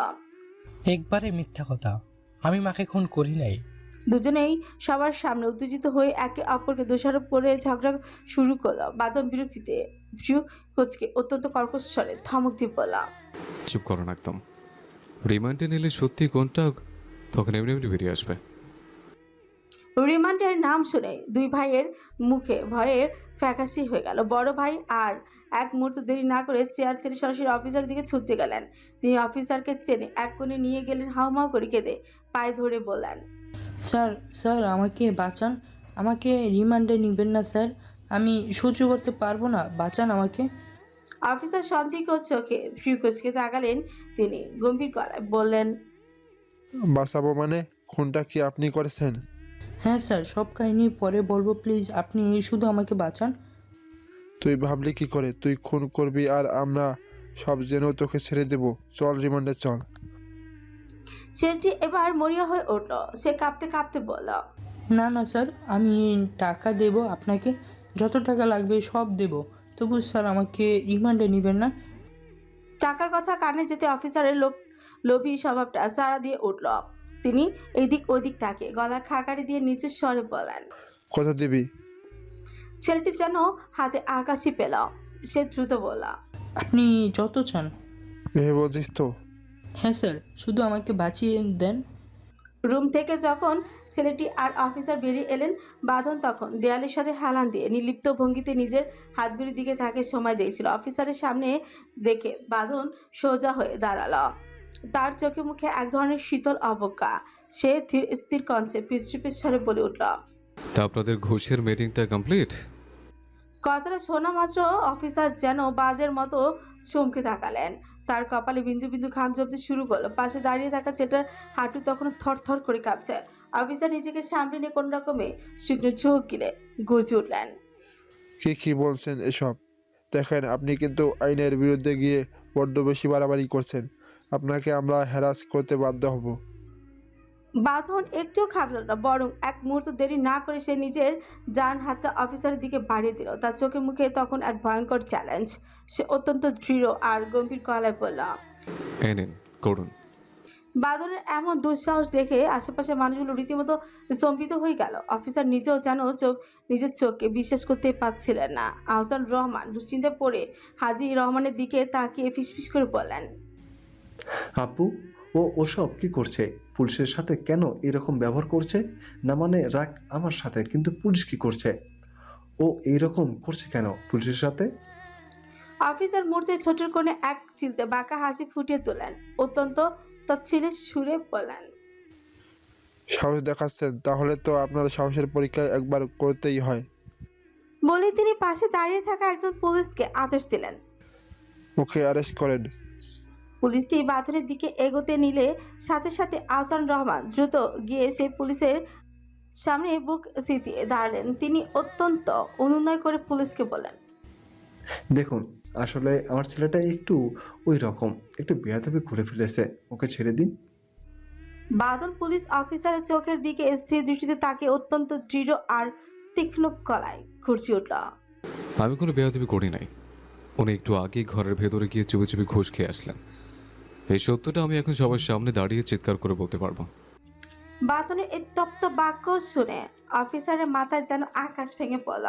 Speaker 11: একবারে মিথ্যা কথা, আমি মাকে খুন করি নাই।
Speaker 1: দুজনেই সবার সামনে উত্তেজিত হয়ে একে অপরকে দোষারোপ করে ঝগড়া শুরু করলো। বাদন বিরক্তিতে কোচকে অত্যন্ত কর্কশ স্বরে ধমক দিয়ে বলল।
Speaker 6: চুপ করুন একদম। রিমান্ডে নিলে সত্যি কোনটা তখন এমনি এমনি বেরিয়ে আসবে।
Speaker 1: রিমান্ডের নাম শুনে দুই ভাইয়ের মুখে ভয়ে ফ্যাকাশি হয়ে গেল। বড় ভাই আর এক মুহূর্ত দেরি না করে চেয়ার ছেড়ে সরাসরি অফিসারের দিকে ছুটতে গেলেন। তিনি অফিসারকে চেনে এক কোণে নিয়ে গেলেন, হাউমাউ করে কেঁদে পায়ে ধরে বললেন।
Speaker 10: স্যার স্যার আমাকে বাঁচান, আমাকে রিমান্ডে নেবেন না স্যার, আমি সহ্য করতে পারবো না, বাঁচান আমাকে।
Speaker 1: অফিসার সন্দিগ্ধ চোখে ফ্রিকুচকে তাকালেন। তিনি গম্ভীর গলায় বললেন।
Speaker 8: বাঁচাবো মানে? খুনটা কি আপনি করেছেন?
Speaker 10: হ্যাঁ স্যার, সব কাহিনী পরে বলবো, প্লিজ আপনি শুধু আমাকে বাঁচান।
Speaker 8: তুই ভাবলি কি করে তুই খুন করবি আর আমরা সব জেনেও তোকে ছেড়ে দেব? চল রিমান্ডে চল।
Speaker 1: ছেলেটি এবার মরিয়া হয়ে উঠল। সে কাঁপতে কাঁপতে বলল।
Speaker 10: না না স্যার, আমি টাকা দেব আপনাকে, যত টাকা লাগবে সব দেব, তবু স্যার আমাকে রিমান্ডে নেবেন না।
Speaker 1: টাকার কথা কানে যেতে অফিসারের লোভী স্বভাবটা চারা দিয়ে উঠল। তিনি এদিক ওদিক তাকে গলা খাকারি দিয়ে নিচের স্বরে বলেন।
Speaker 8: কত দিবি?
Speaker 1: ছেলেটি যেন হাতে আকাশি পেল। সে দ্রুত বলল,
Speaker 10: আপনি যত চান।
Speaker 8: ভেবে বলছিস তো?
Speaker 10: হ্যাঁ স্যার, শুধু আমাকে বাঁচিয়ে দেন।
Speaker 1: রুম থেকে যখন ছেলেটি আর অফিসার বেরিয়ে এলেন, বাঁধন তখন দেয়ালের সাথে হেলান দিয়ে নির্লিপ্ত ভঙ্গিতে নিজের হাতগুলির দিকে তাকে সময় দেখছিল। অফিসারের সামনে দেখে বাঁধন সোজা হয়ে দাঁড়ালো। তার চোখে মুখে এক ধরনের শীতল অবজ্ঞা। সে ধীর স্থির কণ্ঠে পিস স্বরে বলে উঠল,
Speaker 6: তা আপনাদের ঘুষের মিটিংটা কমপ্লিট?
Speaker 1: কথাটা শোনা মাত্র অফিসার যেন বাজের মতো চমকে তাকালেন। তার কপালে বিন্দু বিন্দু ঘাম জমতে শুরু করলো। পাশে দাঁড়িয়ে থাকা ছেলেটার হাঁটু তখন থরথর করে কাঁপছে। অফিসার নিজেকে সামনে নিয়ে কোন রকমে শুকনো চোখ গিলে গর্জে উঠলেন,
Speaker 8: কি বলছেন এসব? দেখেন, আপনি কিন্তু আইনের বিরুদ্ধে গিয়ে বড্ড বেশি বাড়াবাড়ি করছেন। আপনাকে আমরা হ্যারাস করতে বাধ্য হব।
Speaker 1: বাঁধন একটুও খাবল না, বরং এক মুহূর্ত দেরি না করে সে নিজের ডান হাতটা অফিসারের দিকে বাড়িয়ে দিল। তার চোখে মুখে তখন এক ভয়ঙ্কর চ্যালেঞ্জ। সে অত্যন্ত দৃঢ় আর গম্ভীর গলায় বলল,
Speaker 6: এই নিন, করুন।
Speaker 1: বাঁধনের এমন দুঃসাহস দেখে আশেপাশের মানুষগুলো রীতিমতো স্তম্ভিত হয়ে গেল। অফিসার নিজেও যেন নিজের চোখকে বিশ্বাস করতে পারছিলেন না। আহসান রহমান দুশ্চিন্তায় পড়ে হাজি রহমানের দিকে তাকিয়ে ফিসফিস করে বললেন,
Speaker 4: আপু, ওসব কি করছে? পুলিশের সাথে কেন এরকম ব্যবহার করছে? না মানে রাগ আমার সাথে, কিন্তু পুলিশ কি করছে? ও এইরকম করছে কেন পুলিশের সাথে?
Speaker 1: অফিসার মুহূর্তে ছোটের কোণে এক চিলতে বাঁকা হাসি ফুটিয়ে তোলেন। অত্যন্ত তচ্ছিলের সুরে বললেন,
Speaker 8: সাহস দেখাচ্ছেন? তাহলে তো আপনার সাহসের পরীক্ষা একবার করতেই হয়।
Speaker 1: বলে তিনি পাশে দাঁড়িয়ে থাকা একজন পুলিশকে আদেশ দিলেন।
Speaker 8: ওকে অ্যারেস্ট করেন।
Speaker 1: পুলিশটি বাঁধনের দিকে এগোতে নিলে সাথে সাথে আহসান রহমান দ্রুত গিয়ে সেই পুলিশের সামনে বুক সিটিয়ে দাঁড়ালেন। তিনি অত্যন্ত অনুনয় করে পুলিশকে বলেন,
Speaker 4: দেখুন, আসলে আমার ছেলেটা একটু ওই রকম, একটু বেয়াদবি করে ফেলেছে, ওকে ছেড়ে দিন।
Speaker 1: বাঁধন পুলিশ অফিসারের চোখের দিকে স্থির দৃষ্টিতে তাকে অত্যন্ত দৃঢ় আর তীক্ষ্ণ গলায় ঘুরছে উঠল,
Speaker 6: আমি কোনো বেয়াদবি করি নাই। উনি একটু আগে ঘরের ভেতরে গিয়ে চুপি চুপি ঘুষ খেয়ে আসলেন। এই সত্যটা আমি এখন সবার সামনে দাঁড়িয়ে চিৎকার করে বলতে পারবো।
Speaker 1: বাঁধনের এই তপ্ত বাক্য শুনে অফিসারের মাথায় যেন আকাশ ভেঙে পড়ল।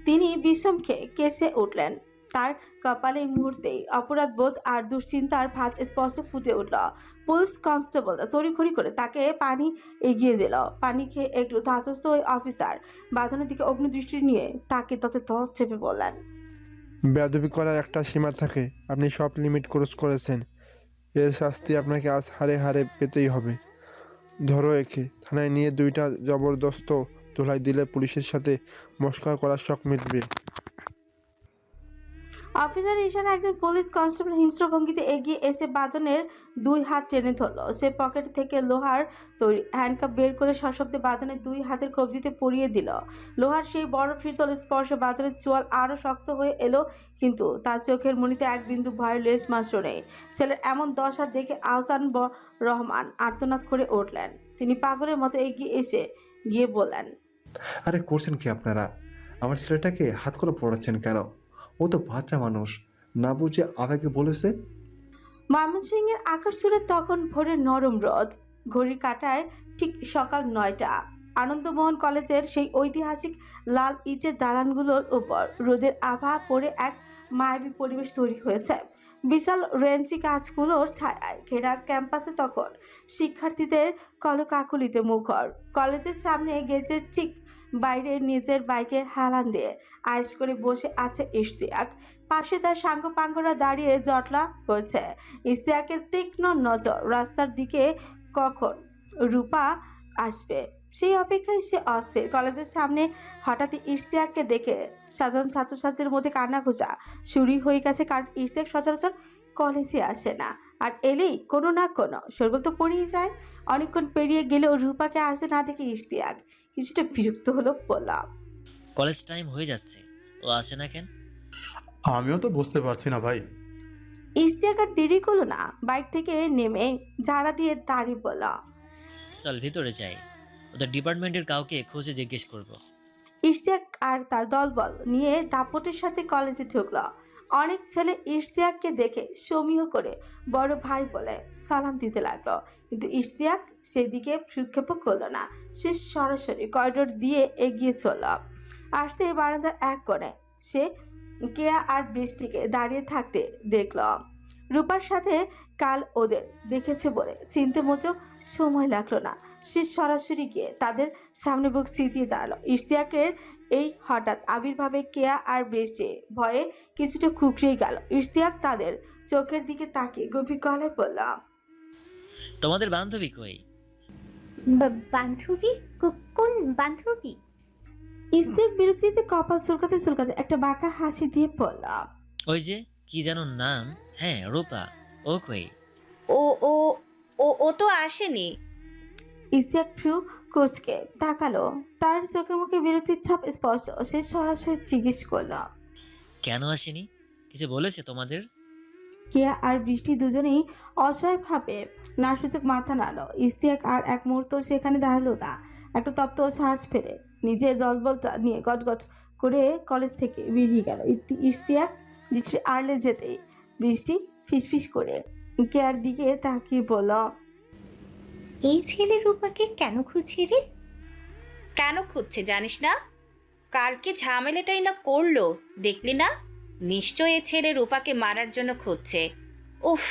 Speaker 1: তিনি বিষম খেয়ে কেসে উঠলেন। তার কপালে এই মুহূর্তেই অপরাধ বোধ আর দুশ্চিন্তার ভাঁজ স্পষ্ট ফুটে উঠল। পুলিশ কনস্টেবল তড়িঘড়ি করে তাকে পানি এগিয়ে দিল। পানি খেয়ে একটু ধাতস্থ ওই অফিসার বাঁধনের দিকে অগ্নিদৃষ্টি নিয়ে তাকে তাতে চেপে বললেন,
Speaker 8: বেয়াদবি করার একটা সীমা থাকে। আপনি সব লিমিট ক্রস করেছেন। এর শাস্তি আপনাকে আজ হারে হারে পেতেই হবে। ধরো একে, থানায় নিয়ে 2টা জবরদস্ত ধোলাই দিলে পুলিশের সাথে মস্করা করার শখ মিটবে।
Speaker 1: অফিসার ইশারা একজন পুলিশ কনস্টেবল হিংস্র ভঙ্গিতে এগিয়ে এসে বাঁধনের 2 হাত টেনে ধরল। সে পকেট থেকে লোহার তৈরি হ্যান্ডকাপ বের করে সশব্দে বাঁধনের 2 হাতের কবজিতে পরিয়ে দিল। লোহার সেই বড় শীতল স্পর্শে বাঁধনের চোয়াল আরও শক্ত হয়ে এলো, কিন্তু তার চোখের মনিতে এক বিন্দু ভয়ের লেশ মাত্র নেই। ছেলের এমন দশা দেখে আহসান রহমান আর্তনাদ করে উঠলেন। তিনি পাগলের মতো এগিয়ে এসে গিয়ে বললেন,
Speaker 4: আরে করছেন কি আপনারা? আমার ছেলেটাকে হাত করে পড়াচ্ছেন কেন? ও তো বাচ্চা মানুষ, না বুঝে আবেগে বলেছে।
Speaker 1: ময়মনসিংহের আকাশ জুড়ে তখন ভোরের নরম রোদ। ঘড়ির কাঁটায় ঠিক সকাল 9টা। আনন্দমোহন কলেজের সেই ঐতিহাসিক লাল ইটের দালানগুলোর উপর রোদের আভা পড়ে এক মায়াবী পরিবেশ তৈরি হয়েছে। বিশাল রেঞ্চি গাছগুলোর ছায়ায় ঘেরা ক্যাম্পাসে তখন শিক্ষার্থীদের কলকাকলিতে মুখর। কলেজের সামনে গেটের ঠিক বাইরে নিজের বাইকে হেলান দিয়ে আয়েশ করে বসে আছে ইশতিয়াক। পাশে তার সাঙ্গপাঙ্গরা দাঁড়িয়ে জটলা করছে। ইশতিয়াকের তীক্ষ্ণ নজর রাস্তার দিকে, কখন রূপা আসবে সেই অপেক্ষায় সে অস্থির। কলেজের সামনে হঠাৎই ইশতিয়াককে দেখে সাধারণ ছাত্রছাত্রীদের মধ্যে কান্নাঘোষা শুরু হয়ে গেছে, কারণ ইশতিয়াক সচরাচর কলেজে আসে না, আর এলেই কোনো না কোনো শোরগোল তো পড়েই যায়। অনেকক্ষণ পেরিয়ে গেলেও রূপাকে আসতে না দেখে ইশতিয়াক কিছুটা বিরক্ত হলো। বললাম,
Speaker 12: কলেজ টাইম হয়ে যাচ্ছে, ও আসে না কেন?
Speaker 13: আমিও তো বুঝতে পারছি না ভাই।
Speaker 1: ইশতিয়াক আর দেরি করলো না, বাইক থেকে নেমে ঝাড়া দিয়ে দাঁড়িয়ে বলল,
Speaker 12: চল ভিতরে যাই, ওদের ডিপার্টমেন্টের কাউকে খুঁজে জিজ্ঞেস করব।
Speaker 1: ইশতিয়াক আর তার দলবল নিয়ে দাপটের সাথে কলেজে ঢুকলো। অনেক ছেলে ইশতিয়াককে দেখে সমীহ করে বড় ভাই বলে সালাম দিতে লাগলো, কিন্তু ইশতিয়াক সেদিকে ভ্রুক্ষেপও করলো না। সে সরাসরি করিডোর দিয়ে এগিয়ে চলল। আসতে বারান্দার এক কোণে সে কেয়া আর বৃষ্টিকে দাঁড়িয়ে থাকতে দেখল। রূপার সাথে কাল ওদের দেখেছে বলে চিনতে মোটেও সময় লাগলো না। সে সরাসরি গিয়ে তাদের সামনে বুক চিতিয়ে দাঁড়ালো। ইশতিয়াকের এই হঠাৎ আবির্ভাবে কেয়া আর বৃষ্টি ভয়ে কিছুটা কুকড়িয়ে গেল। ইশতিয়াক তাদের চোখের দিকে তাকিয়ে গভীর গলায় বলল,
Speaker 12: তোমাদের বান্ধবী কই?
Speaker 14: বান্ধবী? কোন বান্ধবী?
Speaker 1: ইশতিয়াক বিরক্তিতে কপাল চুলকাতে চুলকাতে একটা বাঁকা হাসি দিয়ে বলল,
Speaker 12: ওই যে কি যেন নাম, হ্যাঁ রূপা, ও কই?
Speaker 14: ও ও ও ও তো আসেনি।
Speaker 1: ইশতিয়াক ফ্রু কুচকে তাকালো। তার চোখে মুখে বিরক্তির ছাপ স্পষ্ট। সে সরাসরি জিজ্ঞেস করল,
Speaker 12: কেন আসেনি? কিছু বলেছে তোমাদের?
Speaker 1: কেয়া আর বৃষ্টি দুজনেই অসহায়ভাবে নাসূচক মাথা নাড়ল। ইশতিয়াক আর এক মুহূর্ত সেখানে দাঁড়ালো না। একটা তপ্ত শ্বাস ফেলে নিজের দলবলটা নিয়ে গটগট করে কলেজ থেকে বেরিয়ে গেল। ইশতিয়াক বৃষ্টির আড়লে যেতেই বৃষ্টি ফিসফিস করে কেয়ার দিকে তাকিয়ে বলল,
Speaker 14: এই ছেলে রূপাকে কেন খুঁজছে রে? কেন খুঁজছে জানিস না? কালকে ঝামেলাটাই না করলো, দেখলি না? নিশ্চয় এ ছেলে রূপাকে মারার জন্য খুঁজছে। উফ,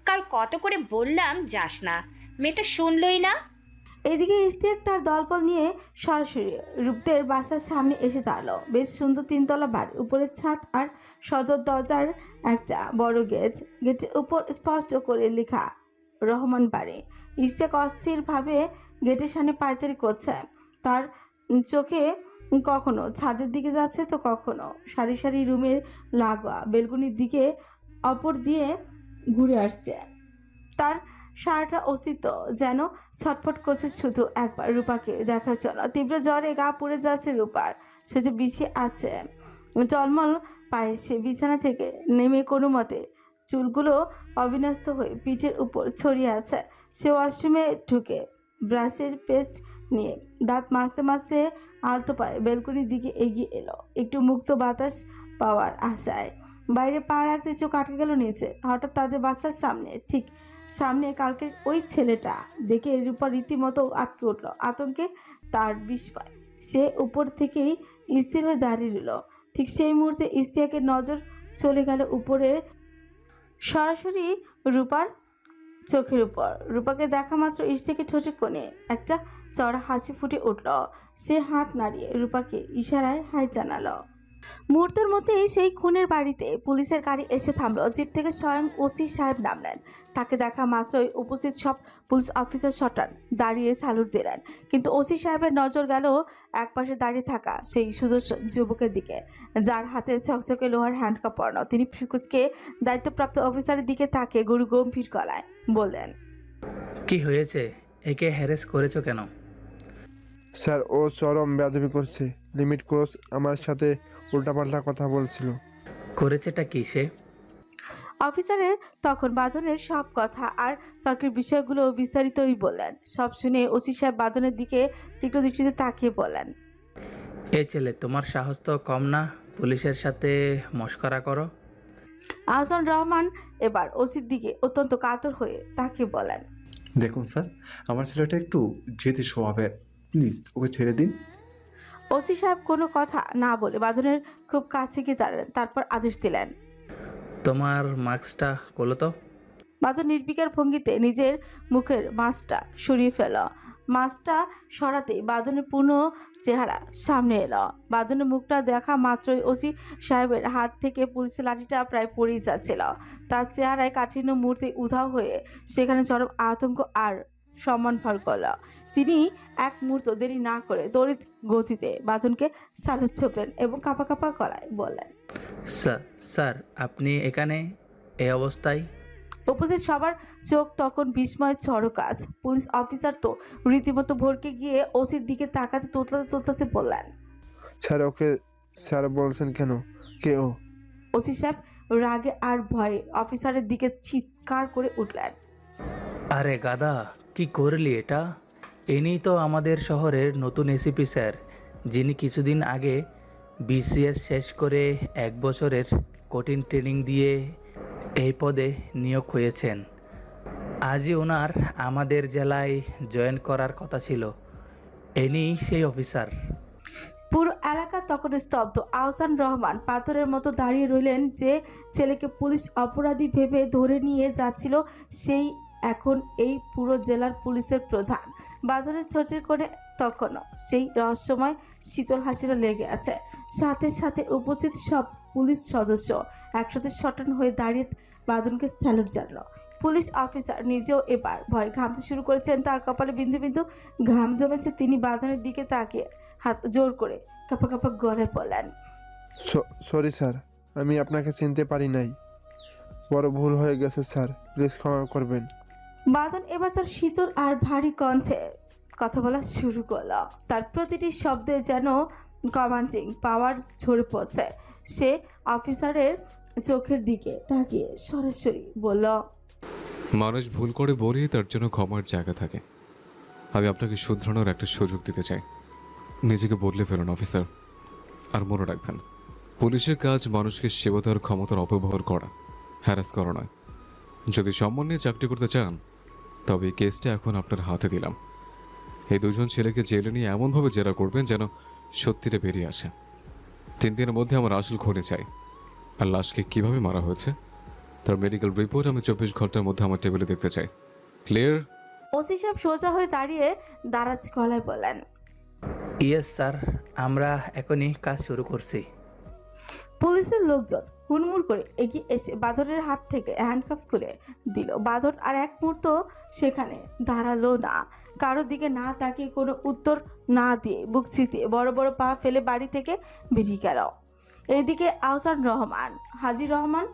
Speaker 14: কাল কত করে বললাম যাস না, মেয়েটা শুনলই না।
Speaker 1: এদিকে ইশতিয়াক তার দলবল নিয়ে সরাসরি রূপদের বাসার সামনে এসে দাঁড়ালো। বেশ সুন্দর তিনতলা বাড়ি, উপরের ছাদ আর সদর দরজার একটা বড় গেট। গেটের উপর স্পষ্ট করে লেখা রহমান বাড়ি। ইশতিয়াক অস্থিরভাবে গেটের সামনে পায়চারি করছে। তার চোখে কখনো ছাদের দিকে যাচ্ছে তো কখনো সারি সারি রুমের লাগোয়া বেলকনির দিকে অপর দিয়ে ঘুরে আসছে। তার সারাটা অস্তিত্ব যেন ছটফট করছে শুধু একবার রূপাকে দেখার জন্য। তীব্র জ্বরে গা পুড়ে যাচ্ছে রূপার। সে যে বিছিয়ে আছে টলমল পায়ে সে বিছানা থেকে নেমে কোনো মতে চুলগুলো অবিন্যস্ত হয়ে পিঠের উপর ছড়িয়ে আছে। সে ওয়াশরুমে ঢুকে ব্রাশের পেস্ট নিয়ে দাঁত মাজতে মাজতে আলতো পায়ে বেলকনির দিকে এগিয়ে এলো একটু মুক্ত বাতাস পাওয়ার আশায়। বাইরে পা রাখতে চোখ আটকে গেল নিচে। হঠাৎ তাদের বাসার সামনে ঠিক সামনে কালকের ওই ছেলেটা দেখে রূপা রীতিমতো আটকে উঠল। আতঙ্কে তার বিস্ময়। সে উপর থেকেই স্থির হয়ে দাঁড়িয়ে রইল। ঠিক সেই মুহূর্তে ইশতিয়াকের নজর চলে গেল উপরে সরাসরি রূপার চোখের উপর। রূপাকে দেখা মাত্র ইশতিয়াকের ঠোঁটের কোণে একটা চড়া হাসি ফুটে উঠল। সে হাত নাড়িয়ে রূপাকে ইশারায় হাই জানালো। মুহূর্তের মধ্যেই সেই খুনের বাড়িতে পুলিশের গাড়ি এসে থামলো। জিপ থেকে স্বয়ং ওসি সাহেব নামলেন। তাকে দেখা মাত্রই উপস্থিত সব পুলিশ অফিসার শটান দাঁড়িয়ে স্যালুট দিলেন। কিন্তু ওসি সাহেবের নজর গেল একপাশে দাঁড়িয়ে থাকা সেই সুদর্শন যুবকের দিকে, যার হাতে ঝকঝকে লোহার হ্যান্ডকাপ পরানো। তিনি ফিকুজকে দায়িত্বপ্রাপ্ত অফিসারের দিকে তাকে গরু গম্ভীর গলায় বললেন,
Speaker 15: কি হয়েছে? একে হ্যারেস করেছো কেন?
Speaker 8: স্যার, ও চরম বেয়াদবি করছে। লিমিট ক্রস আমার সাথে উল্টাপাল্টা কথা বলছিল।
Speaker 15: করেছেটা কি সে?
Speaker 1: অফিসারের তখন বাঁধনের সব কথা আর তর্কের বিষয়গুলো বিস্তারিতই বললেন। সব শুনে ওসি সাহেব বাঁধনের দিকে তীক্ষ্ণ দৃষ্টিতে তাকিয়ে বললেন,
Speaker 15: এ ছেলে, তোমার সাহস তো কম না, পুলিশের সাথে মশকরা করো।
Speaker 1: আহসান রহমান এবার ওসির দিকে অত্যন্ত কাতর হয়ে তাকিয়ে বলেন,
Speaker 4: দেখুন স্যার, আমার ছেলেটা একটু জেদি স্বভাবের, প্লিজ ওকে ছেড়ে দিন।
Speaker 1: ওসি সাহেব কোনো কথা না বলে বাঁধনের খুব কাছে গিয়ে দাঁড়ালেন। তারপর আদেশ দিলেন,
Speaker 15: তোমার মাস্কটা খোলো তো।
Speaker 1: বাঁধন নির্বিকার ভঙ্গিতে নিজের মুখের মাস্কটা সরিয়ে ফেল। মাস্কটা সরাতেই বাঁধনের পূর্ণ চেহারা সামনে এলো। বাঁধনের মুখটা দেখা মাত্রই ওসি সাহেবের হাত থেকে পুলিশের লাঠিটা প্রায় পড়েই যাচ্ছিল। তার চেহারায় কাঠিন্য মুহূর্তে উধাও হয়ে সেখানে চরম আতঙ্ক আর সম্মান ভর করল। তিনি এক মুহূর্ত দেরি না করে তড়িৎ গতিতে বাঁধনকে স্যালুট ছুঁকলেন এবং কাঁপা কাঁপা গলায় বললেন,
Speaker 15: স্যার, আপনি এখানে এই অবস্থায়?
Speaker 1: উপস্থিত সবার চোখ তখন বিস্ময় চরকাজ। পুলিশ অফিসার তো রীতিমতো ভরকে গিয়ে ওসির দিকে তাকাতে তোতলাতে বললেন,
Speaker 8: স্যার, ওকে স্যার বলছেন কেন? কে ও?
Speaker 1: ওসি সাহেব রাগে আর ভয়ে অফিসারের দিকে চিৎকার করে উঠলেন,
Speaker 15: আরে গাদা, কি করলি এটা? ইনি তো আমাদের শহরের নতুন এসিপি স্যার, যিনি কিছুদিন আগে বিসিএস শেষ করে 1 বছরের কঠিন ট্রেনিং দিয়ে এই পদে নিয়োগ হয়েছেন। আজই ওনার আমাদের জেলায় জয়েন করার কথা ছিল। ইনি সেই অফিসার।
Speaker 1: পুরো এলাকা তখন স্তব্ধ। আহসান রহমান পাথরের মতো দাঁড়িয়ে রইলেন। যে ছেলেকে পুলিশ অপরাধী ভেবে ধরে নিয়ে যাচ্ছিল সেই এখন এই পুরো জেলার পুলিশের প্রধান। বাদলের ছোচের করে তখনও সেই রহস্যময় শীতল হাসিটা লেগে আছে। সাথে সাথে উপস্থিত সব পুলিশ সদস্য একসাথে শটান হয়ে দাঁড়িয়ে বাদনকে স্যালুট জানালো। পুলিশ অফিসার নিজেও এবার ভয় ঘামতে শুরু করেছেন। তার কপালে বিন্দু বিন্দু ঘাম জমেছে। তিনি বাদনের দিকে তাকিয়ে হাত জোর করে কাঁপা কাঁপা গলায় বললেন,
Speaker 8: সরি স্যার, আমি আপনাকে চিনতে পারি নাই। বড় ভুল হয়ে গেছে স্যার, প্লিজ ক্ষমা করবেন।
Speaker 1: বাদন এবার তার শীতল আর ভারী কণ্ঠে কথা বলা শুরু করলো। তার প্রতিটি শব্দে যেন কমান্ডিং পাওয়ার ঝরে পড়ছে। সে অফিসারের চোখের দিকে তাকিয়ে সরাসরি বলল,
Speaker 6: মানুষ ভুল করে বলেই তার জন্য ক্ষমার জায়গা থাকে। আমি আপনাকে শুধরানোর একটা সুযোগ দিতে চাই। নিজেকে বদলে ফেলুন অফিসার। আর মনে রাখবেন, পুলিশের কাজ মানুষকে সেবা দেওয়ার ক্ষমতার অপব্যবহার করা, হ্যারাস করা নয়। যদি সম্মান নিয়ে চাকরি করতে চান তবে এই কেসটা এখন আপনার হাতে দিলাম। এই দুজন ছেলেকে জেলে নিয়ে এমনভাবে জেরা করবেন যেন সত্যিটা বেরিয়ে আসে। 3 দিনের মধ্যে আমার আসল খুনি চাই। আর লাশকে কীভাবে মারা হয়েছে তার মেডিকেল রিপোর্ট আমি 24 ঘন্টার মধ্যে আমার টেবিলে দেখতে চাই। ক্লিয়ার?
Speaker 1: ওসি সাহেব সোজা হয়ে দাঁড়িয়ে দারাজ গলায় বললেন,
Speaker 15: ইয়েস স্যার, আমরা এখনই কাজ শুরু করছি।
Speaker 1: পুলিশের লোকজন হুড়মুড় করে এগিয়ে এসে বাদরের হাত থেকে হ্যান্ডকাফ খুলে দিল। বাদর আর এক মুহূর্ত সেখানে দাঁড়ালো না। কারোর দিকে না তাকিয়ে কোনো উত্তর না দিয়ে বুক চিতিয়ে বড় বড় পা ফেলে বাড়ি থেকে বেরিয়ে গেল। এইদিকে আহসান রহমান, হাজি রহমান,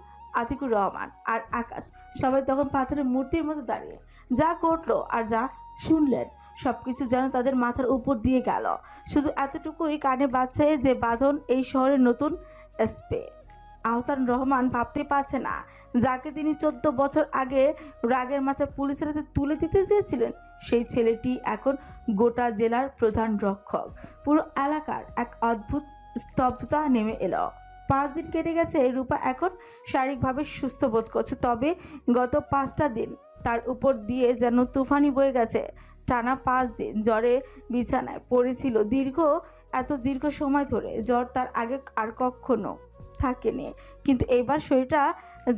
Speaker 1: আতিকুর রহমান আর আকাশ সবাই তখন পাথরের মূর্তির মতো দাঁড়িয়ে। যা ঘটলো আর যা শুনলেন সবকিছু যেন তাদের মাথার উপর দিয়ে গেল। শুধু এতটুকুই কানে বাজছে যে বাঁধন এই শহরের নতুন এসপি। আহসান রহমান ভাবতে পারছে না, যাকে তিনি 14 বছর আগে রাগের মাথায় পুলিশের হাতে তুলে দিতে চেয়েছিলেন, সেই ছেলেটি এখন গোটা জেলার প্রধান রক্ষক। পুরো এলাকার এক অদ্ভুত স্তব্ধতা নেমে এলো। 5 দিন কেটে গেছে। রূপা এখন শারীরিকভাবে সুস্থ বোধ করছে, তবে গত 5টা দিন তার উপর দিয়ে যেন তুফানি বয়ে গেছে। টানা 5 দিন জ্বরে বিছানায় পড়েছিল। এত দীর্ঘ সময় ধরে জ্বর তার আগে আর কখনো থাকেনি, কিন্তু এবার শরীরটা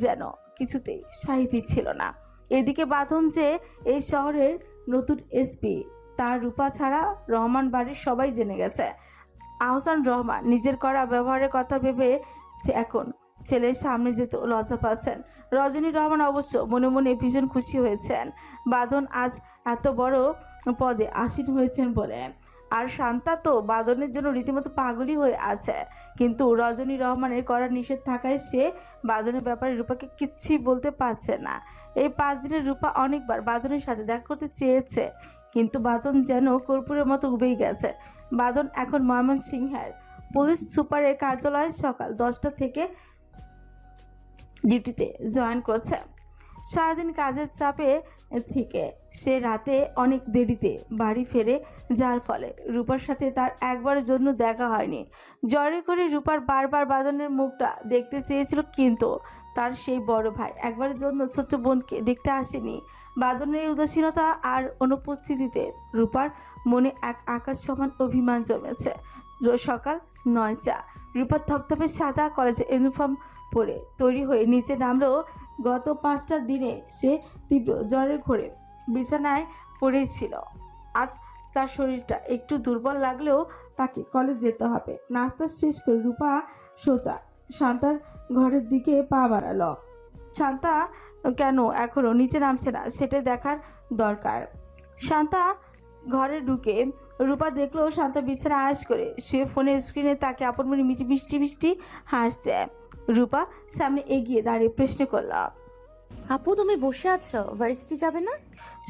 Speaker 1: যেন কিছুতেই সাহিত্যি ছিল না। এদিকে বাঁধন যে এই শহরের নতুন এসপি তার রূপা ছাড়া রহমান বাড়ির সবাই জেনে গেছে। আহসান রহমান নিজের করা ব্যবহারের কথা ভেবে যে এখন ছেলের সামনে যেতে লজ্জা পাচ্ছেন। রজনী রহমান অবশ্য মনে মনে ভীষণ খুশি হয়েছেন বাঁধন আজ এত বড় পদে আসীন হয়েছেন বলে। আর শান্তা তো বাঁধনের জন্য রীতিমতো পাগলই হয়ে আছে। কিন্তু রজনী রহমানের করা নিষেধ থাকায় সে বাঁধনের ব্যাপারে রূপাকে কিচ্ছুই বলতে পারছে না। এই 5 দিনের রূপা অনেকবার বাঁধনের সাথে দেখা করতে চেয়েছে, কিন্তু বাঁধন যেন কর্পূরের মতো উবেই গেছে। বাঁধন এখন ময়মনসিংহের পুলিশ সুপারের কার্যালয়ে সকাল 10টা থেকে ডিউটিতে জয়েন করছে। সারাদিন কাজের চাপে থেকে সে রাতে অনেক দেরিতে বাড়ি ফেরে, যার ফলে রূপার সাথে তার একবারের জন্য দেখা হয়নি। জ্বরে করে রূপার বারবার বাঁধনের মুখটা দেখতে চেয়েছিল, কিন্তু তার সেই বড় ভাই একবারের জন্য ছোট্ট বোনকে দেখতে আসেনি। বাঁধনের এই উদাসীনতা আর অনুপস্থিতিতে রূপার মনে এক আকাশ সমান অভিমান জমেছে। সকাল 9টা। রূপার থপথপে সাদা কলেজে ইউনিফর্ম পরে তৈরি হয়ে নিচে নামলো। গত 5টা দিনে সে তীব্র জ্বরের ঘোরে বিছানায় পড়েছিল। আজ তার শরীরটা একটু দুর্বল লাগলেও তাকে কলেজ যেতে হবে। নাস্তা শেষ করে রূপা সোজা শান্তার ঘরের দিকে পা বাড়ালো। শান্তা কেন এখনো নিচে নামছে না সেটা দেখার দরকার। শান্তা ঘরে ঢুকে রূপা দেখলো শান্তা বিছানায় আয়েশ করে সে ফোনের স্ক্রিনে তাকে আপন মনে মিষ্টি মিষ্টি হাসছে। রূপা সামনে এগিয়ে দাঁড়িয়ে প্রশ্ন করলাম,
Speaker 3: আপু তুমি বসে আছো, ভার্সিটি যাবে না?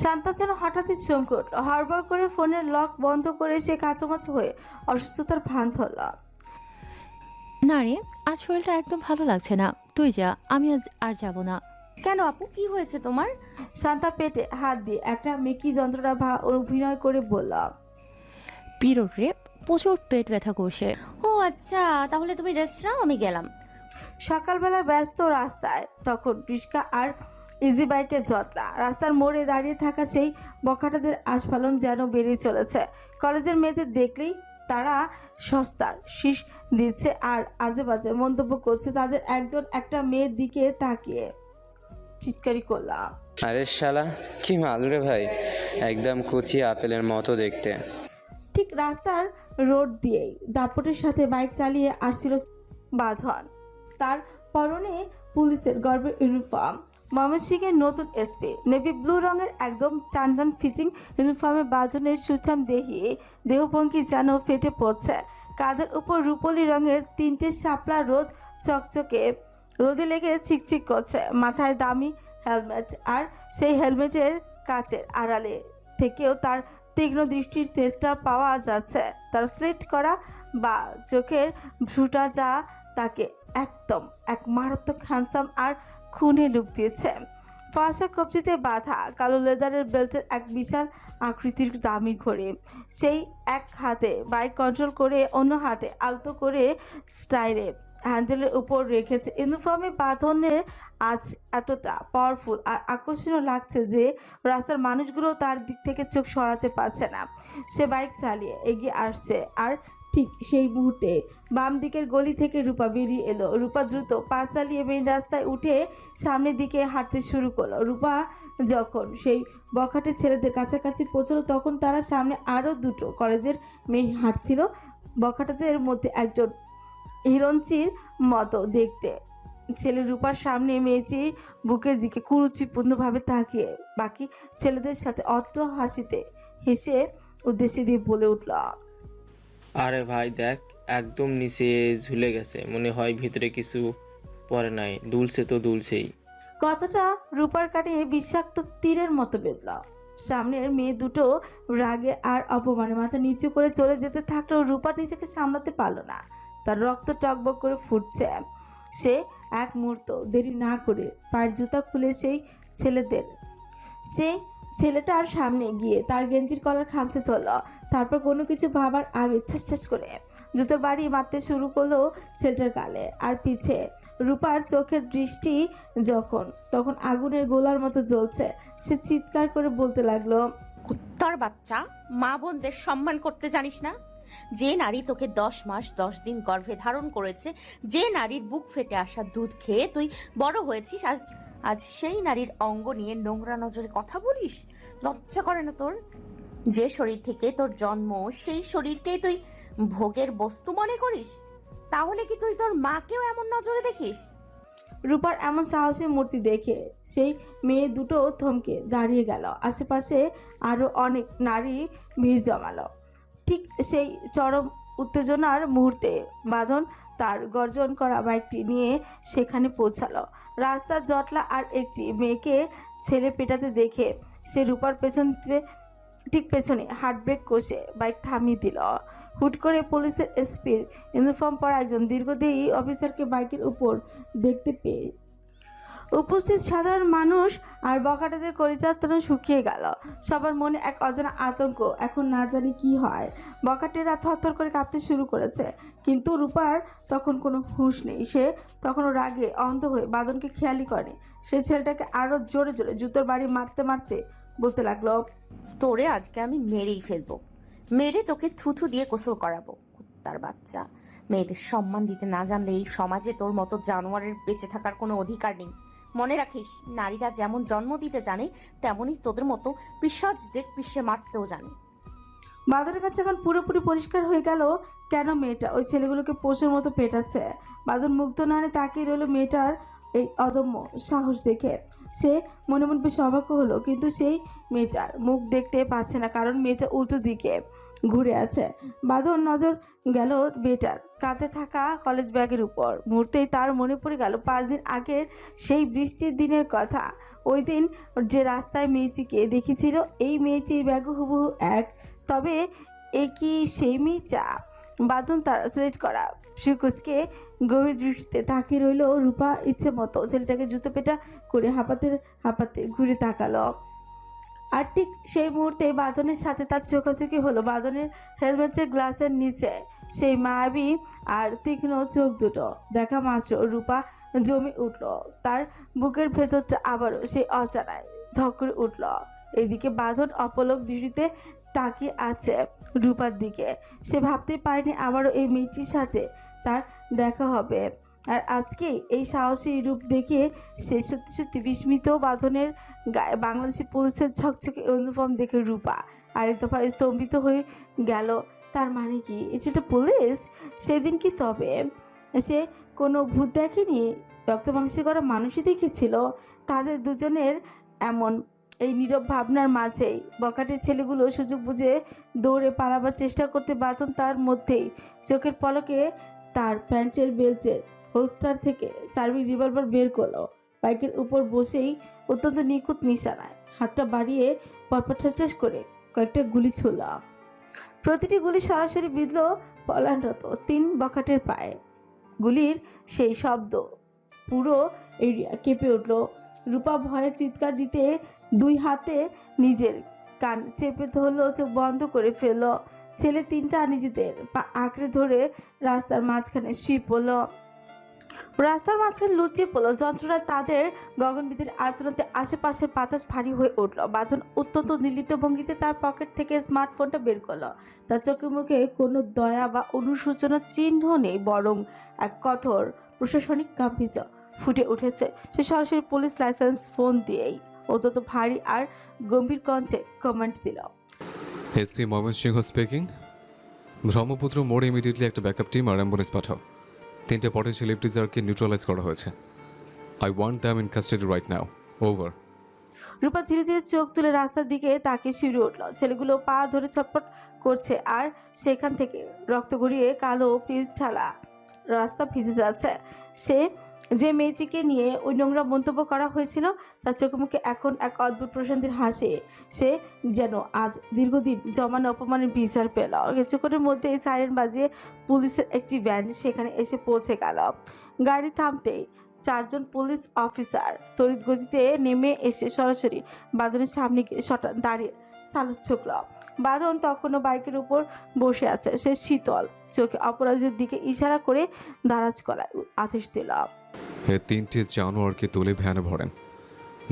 Speaker 1: শান্তা যেন হঠাৎই চমকে উঠল। হড়বড় করে ফোনের লক বন্ধ করে সে কাঁচোমাচো হয়ে অসুস্থতার ভান ধরল।
Speaker 5: না রে, আজ শরীরটা একদম ভালো লাগছে না, তুই যা, আমি আজ আর যাব না।
Speaker 3: কেন আপু, কি হয়েছে তোমার?
Speaker 1: শান্তা পেটে হাত দিয়ে একটা মেকি যন্ত্রণা অভিনয় করে বললাম,
Speaker 5: পিরিয়ড রে, প্রচুর পেট ব্যথা করছে।
Speaker 3: ও আচ্ছা, তাহলে তুমি রেস্ট নাও, আমি গেলাম।
Speaker 1: সকালবেলার ব্যস্ত রাস্তায় তখন রিস্কা আর ইজি বাইকের জটলা। রাস্তার মোড়ে দাঁড়িয়ে থাকা সেই বখাটাদের আস্ফালন যেন বেরিয়ে চলেছে। কলেজের মেয়েদের দেখলেই তারা সস্তার শীষ দিচ্ছে আর আজে বাজে মন্তব্য করছে। তাদের একজন একটা মেয়ের দিকে তাকিয়ে চিৎকারি করলাম,
Speaker 16: আরে শালা কি মাদুরে ভাই, একদম কুচি আপেলের মতো দেখতে।
Speaker 1: ঠিক রাস্তার রোড দিয়েই দাপটের সাথে বাইক চালিয়ে আসছিল বাঁধন। তার পরনে পুলিশের গর্বের ইউনিফর্ম। ময়মনসিংহের নতুন এসপি নেভি ব্লু রঙের একদম টানটান ফিটিং ইউনিফর্মে বাঁধনের সুঠাম দেহভঙ্গি যেন ফেটে পড়ছে। কাঁধের উপর রূপলি রঙের 3টে শাপলা রোদ চকচকে রোদে লেগে চিকচিক করছে। মাথায় দামি হেলমেট, আর সেই হেলমেটের কাচের আড়ালে থেকেও তার তীক্ষ্ণ দৃষ্টির তেজটা পাওয়া যাচ্ছে। তার স্লিট করা বা চোখের ভ্রুটা যা তাকে একদম এক মারাত্মক হ্যান্ডসাম আর খুনে লুক দিয়েছে। ফর্সা কবজিতে বাঁধা কালো লেদারের বেল্টের এক বিশাল আকৃতির দামি ঘড়ি। সেই এক হাতে বাইক কন্ট্রোল করে অন্য হাতে আলতো করে স্টাইলে হ্যান্ডেলের উপর রেখেছে। ইউনিফর্মে বাঁধনের আজ এতটা পাওয়ারফুল আর আকর্ষণীয় লাগছে যে রাস্তার মানুষগুলো তার দিক থেকে চোখ সরাতে পারছে না। সে বাইক চালিয়ে এগিয়ে আসছে, আর ঠিক সেই মুহূর্তে বাম দিকের গলি থেকে রূপা বেরিয়ে এলো। রূপা দ্রুত পা চালিয়ে মেইন রাস্তায় উঠে সামনের দিকে হাঁটতে শুরু করলো। রূপা যখন সেই বখাটে ছেলেদের কাছাকাছি পৌঁছলো তখন তারা সামনে আরও দুটো কলেজের মেয়ে হাঁটছিল। বখাটেদের মধ্যে একজন হিরঞ্চির মতো দেখতে ছেলে রূপার সামনে মেয়েছি বুকের দিকে কুরুচিপূর্ণভাবে তাকিয়ে বাকি ছেলেদের সাথে অট্ট হাসিতে হেসে উদ্দেশ্যে দিয়ে বলে উঠল,
Speaker 9: আরে ভাই দেখ, একদম নিচে ঝুলে গেছে, মনে হয় ভিতরে কিছু পরে নাই, দুলছে তো দুলছেই।
Speaker 1: কথাটা রূপার কানে বিষাক্ত তীরের মতো বেঁধল। সামনের মেয়ে দুটো রাগে আর অপমানে মাথা নিচু করে চলে যেতে থাকলেও রূপা নিজেকে সামলাতে পারল না। তার রক্ত টকবক করে ফুটছে। সে এক মুহূর্ত দেরি না করে পায়ের জুতা খুলে সেই ছেলেটার সামনে গিয়ে তার গেঞ্জির কলার খামচে ধরল। তারপর কোনো কিছু ভাবার আগে ঠাস করে জুতোর বাড়ি মারতে শুরু করলো ছেলেটার গালে আর পিছে। রূপার চোখের দৃষ্টি তখন আগুনের গোলার মতো জ্বলছে। সে চিৎকার করে বলতে লাগলো,
Speaker 3: কুত্তার বাচ্চা, মা বোনদের সম্মান করতে জানিস না? যে নারী তোকে 10 মাস 10 দিন গর্ভে ধারণ করেছে, যে নারীর বুক ফেটে আসা দুধ খেয়ে তুই বড় হয়েছিস, আজ সেই নারীর অঙ্গ নিয়ে নোংরা নজরে কথা বলিস? লজ্জা করে না তোর? যে শরীর থেকে তোর জন্ম সেই শরীরকেই তুই ভোগের বস্তু মনে করিস? তাহলে কি তুই তোর মাকেও এমন নজরে দেখিস?
Speaker 1: রূপার এমন সাহসী মূর্তি দেখে সেই মেয়ে দুটো থমকে দাঁড়িয়ে গেল। আশেপাশে আরো অনেক নারী ভিড় জমালো। ঠিক সেই চরম উত্তেজনার মুহূর্তে বাঁধন তার গর্জন করা বাইকটি নিয়ে সেখানে পৌঁছালো। রাস্তার জটলা আর একটি মেয়েকে ছেলে পেটাতে দেখে সে রূপার ঠিক পেছনে হার্ট ব্রেক কষে বাইক থামিয়ে দিল। হুট করে পুলিশের এসপির ইউনিফর্ম পরা একজন দীর্ঘদেহী অফিসারকে বাইকের উপর দেখতে পেয়ে উপস্থিত সাধারণ মানুষ আর বখাটেদের কলিজাতটা শুকিয়ে গেল। সবার মনে এক অজানা আতঙ্ক। এখন না জানি কি হয়। বখাটেরা থরথর করে কাঁপতে শুরু করেছে, কিন্তু রূপার তখন কোনো হুঁশ নেই। সে তখনও রাগে অন্ধ হয়ে বাঁধনকে খেয়ালি করে। সে ছেলেটাকে আরো জোরে জোরে জুতোর বাড়ি মারতে মারতে বলতে লাগলো,
Speaker 3: তোরে আজকে আমি মেরেই ফেলবো, মেরে তোকে থুথু দিয়ে গোসল করাবো। কুত্তার বাচ্চা, মেয়েদের সম্মান দিতে না জানলে এই সমাজে তোর মতো জানোয়ারের বেঁচে থাকার কোনো অধিকার নেই। মনে রাখিস, নারীরা যেমন জন্ম দিতে জানে তেমনই তোদের মতো পিশাচদের পিষে মারতেও জানে।
Speaker 1: বাঁধনের কাছে এখন পুরোপুরি পরিষ্কার হয়ে গেল কেন মেয়েটা ওই ছেলেগুলোকে পশুর মতো পেটাচ্ছে। বাঁধন মুগ্ধ নানে তাকিয়ে রইল মেয়েটার এই অদম্য সাহস দেখে। সে মনে মনে বেশ অবাক হলো, কিন্তু সেই মেয়েটার মুখ দেখতে পাচ্ছে না, কারণ মেয়েটা উল্টো দিকে ঘুরে আছে। বাঁধন নজর গেল মেয়েটার কাঁধে থাকা কলেজ ব্যাগের উপর। মুহূর্তেই তার মনে পড়ে গেল 5 দিন আগের সেই বৃষ্টির দিনের কথা। ওই দিন যে রাস্তায় মেয়েটিকে দেখেছিল, এই মেয়েটির ব্যাগও হুবহু এক। তবে এ কি সেই মেয়েটা? বাঁধন তার সিলেক্ট করা শ্রীকুশকে গভীর দৃষ্টিতে তাকিয়ে রইল। রূপা ইচ্ছে মতো ছেলেটাকে জুতো পেটা করে হাঁপাতে হাঁপাতে ঘুরে তাকালো। আর ঠিক সেই মুহূর্তে বাঁধনের সাথে তার চোখাচোখি হলো। বাঁধনের হেলমেটের গ্লাসের নিচে সেই মায়াবী আর তীক্ষ্ণ চোখ দুটো দেখা মাত্র রূপা জমে উঠল। তার বুকের ভেতরটা আবারও সেই অজানায় ধক করে উঠল। এদিকে বাঁধন অপলক দৃষ্টিতে তাকিয়ে আছে রূপার দিকে। সে ভাবতে পারেনি আবারও এই মেয়েটির সাথে তার দেখা হবে। আর আজকে এই সাহসী রূপ দেখে সে সত্যি সত্যি বিস্মিত। বাঁধনের গায়ে বাংলাদেশি পুলিশের ঝকঝকে ইউনিফর্ম দেখে রূপা আর এক দফা স্তম্ভিত হয়ে গেল। তার মানে কি এই যেটা পুলিশ? সেদিন কি তবে সে কোনো ভূত দেখেনি, রক্ত মাংসে করা মানুষই দেখেছিল? তাদের দুজনের এমন এই নীরব ভাবনার মাঝেই বকাটের ছেলেগুলো সুযোগ বুঝে দৌড়ে পালাবার চেষ্টা করতে বাঁধন তার মধ্যেই চোখের পলকে তার প্যান্টের বেল্টের হোলস্টার থেকে সার্ভিস রিভলভার বের করলো। বাইকের উপর বসেই অত্যন্ত নিখুঁত নিশানায় হাতটা বাড়িয়ে পরপর ঠাস করে কয়েকটা গুলি ছুড়ল। প্রতিটি গুলি সরাসরি বিঁধল পলায়নরত 3 বখাটের পায়ে। গুলির সেই শব্দ পুরো এরিয়া কেঁপে উঠল। রূপা ভয়ে চিৎকার দিতে 2 হাতে নিজের কান চেপে ধরল, চোখ বন্ধ করে ফেলল। ছেলে 3টা নিজেদের পা আঁকড়ে ধরে রাস্তার মাঝখানে শুয়ে পড়ল। রাস্তার মাঝখানে লুচিয়ে পড়ল। যন্ত্রণায় তাদের গগনবিধির আর্তনাতে আশেপাশের বাতাস ভারী হয়ে উঠল। বাঁধন অত্যন্ত নির্লিপ্ত ভঙ্গিতে তার পকেট থেকে স্মার্টফোনটা বের করলো। তার চোখে মুখে কোনো দয়া বা অনুশোচনার চিহ্ন নেই, বরং এক কঠোর প্রশাসনিক গাম্ভীর্য ফুটে উঠেছে। সে সরাসরি পুলিশ লাইসেন্স ফোন দিয়েই অত্যন্ত ভারী আর গম্ভীর কণ্ঠে কমেন্ট দিল।
Speaker 6: SP Mymensingh speaking. ব্রহ্মপুত্র মোড়ে ইমিডিয়েটলি একটা ব্যাকআপ টিম আর অ্যাম্বুলেন্স পাঠাও। 3টে পটেনশিয়াল লিফটিজারকে নিউট্রালাইজ করা হয়েছে। I want them in custody right now. Over.
Speaker 1: Rupa ধীরে ধীরে চোখ তুলে রাস্তার দিকে তাকিয়ে শিউরে উঠল। ছেলেগুলো পা ধরে ছটফট করছে আর সেখান থেকে রক্ত গড়িয়ে কালো পিচ ঢালা রাস্তা ভিজে যাচ্ছে। সে যে মেয়েটিকে নিয়ে ওই নোংরা মন্তব্য করা হয়েছিল তার চোখে মুখে এখন এক অদ্ভুত প্রশান্তির হাসি। সে যেন আজ দীর্ঘদিন জমানো অপমানের বিচার পেল। কিছুক্ষণের মধ্যে সাইরেন বাজিয়ে পুলিশের একটি ভ্যান সেখানে এসে পৌঁছে গেল। গাড়ি থামতেই 4 জন পুলিশ অফিসার তড়িৎ গতিতে নেমে এসে সরাসরি বাঁধনের সামনে গিয়ে দাঁড়িয়ে সালুট ছুকল। বাঁধন তখনও বাইকের উপর বসে আছে। সে শীতল চোখে অপরাধীদের দিকে ইশারা করে দারাজ গলায় আদেশ দিল।
Speaker 6: 3টে জানোয়ারকে তুলে ভ্যানে ভরেন।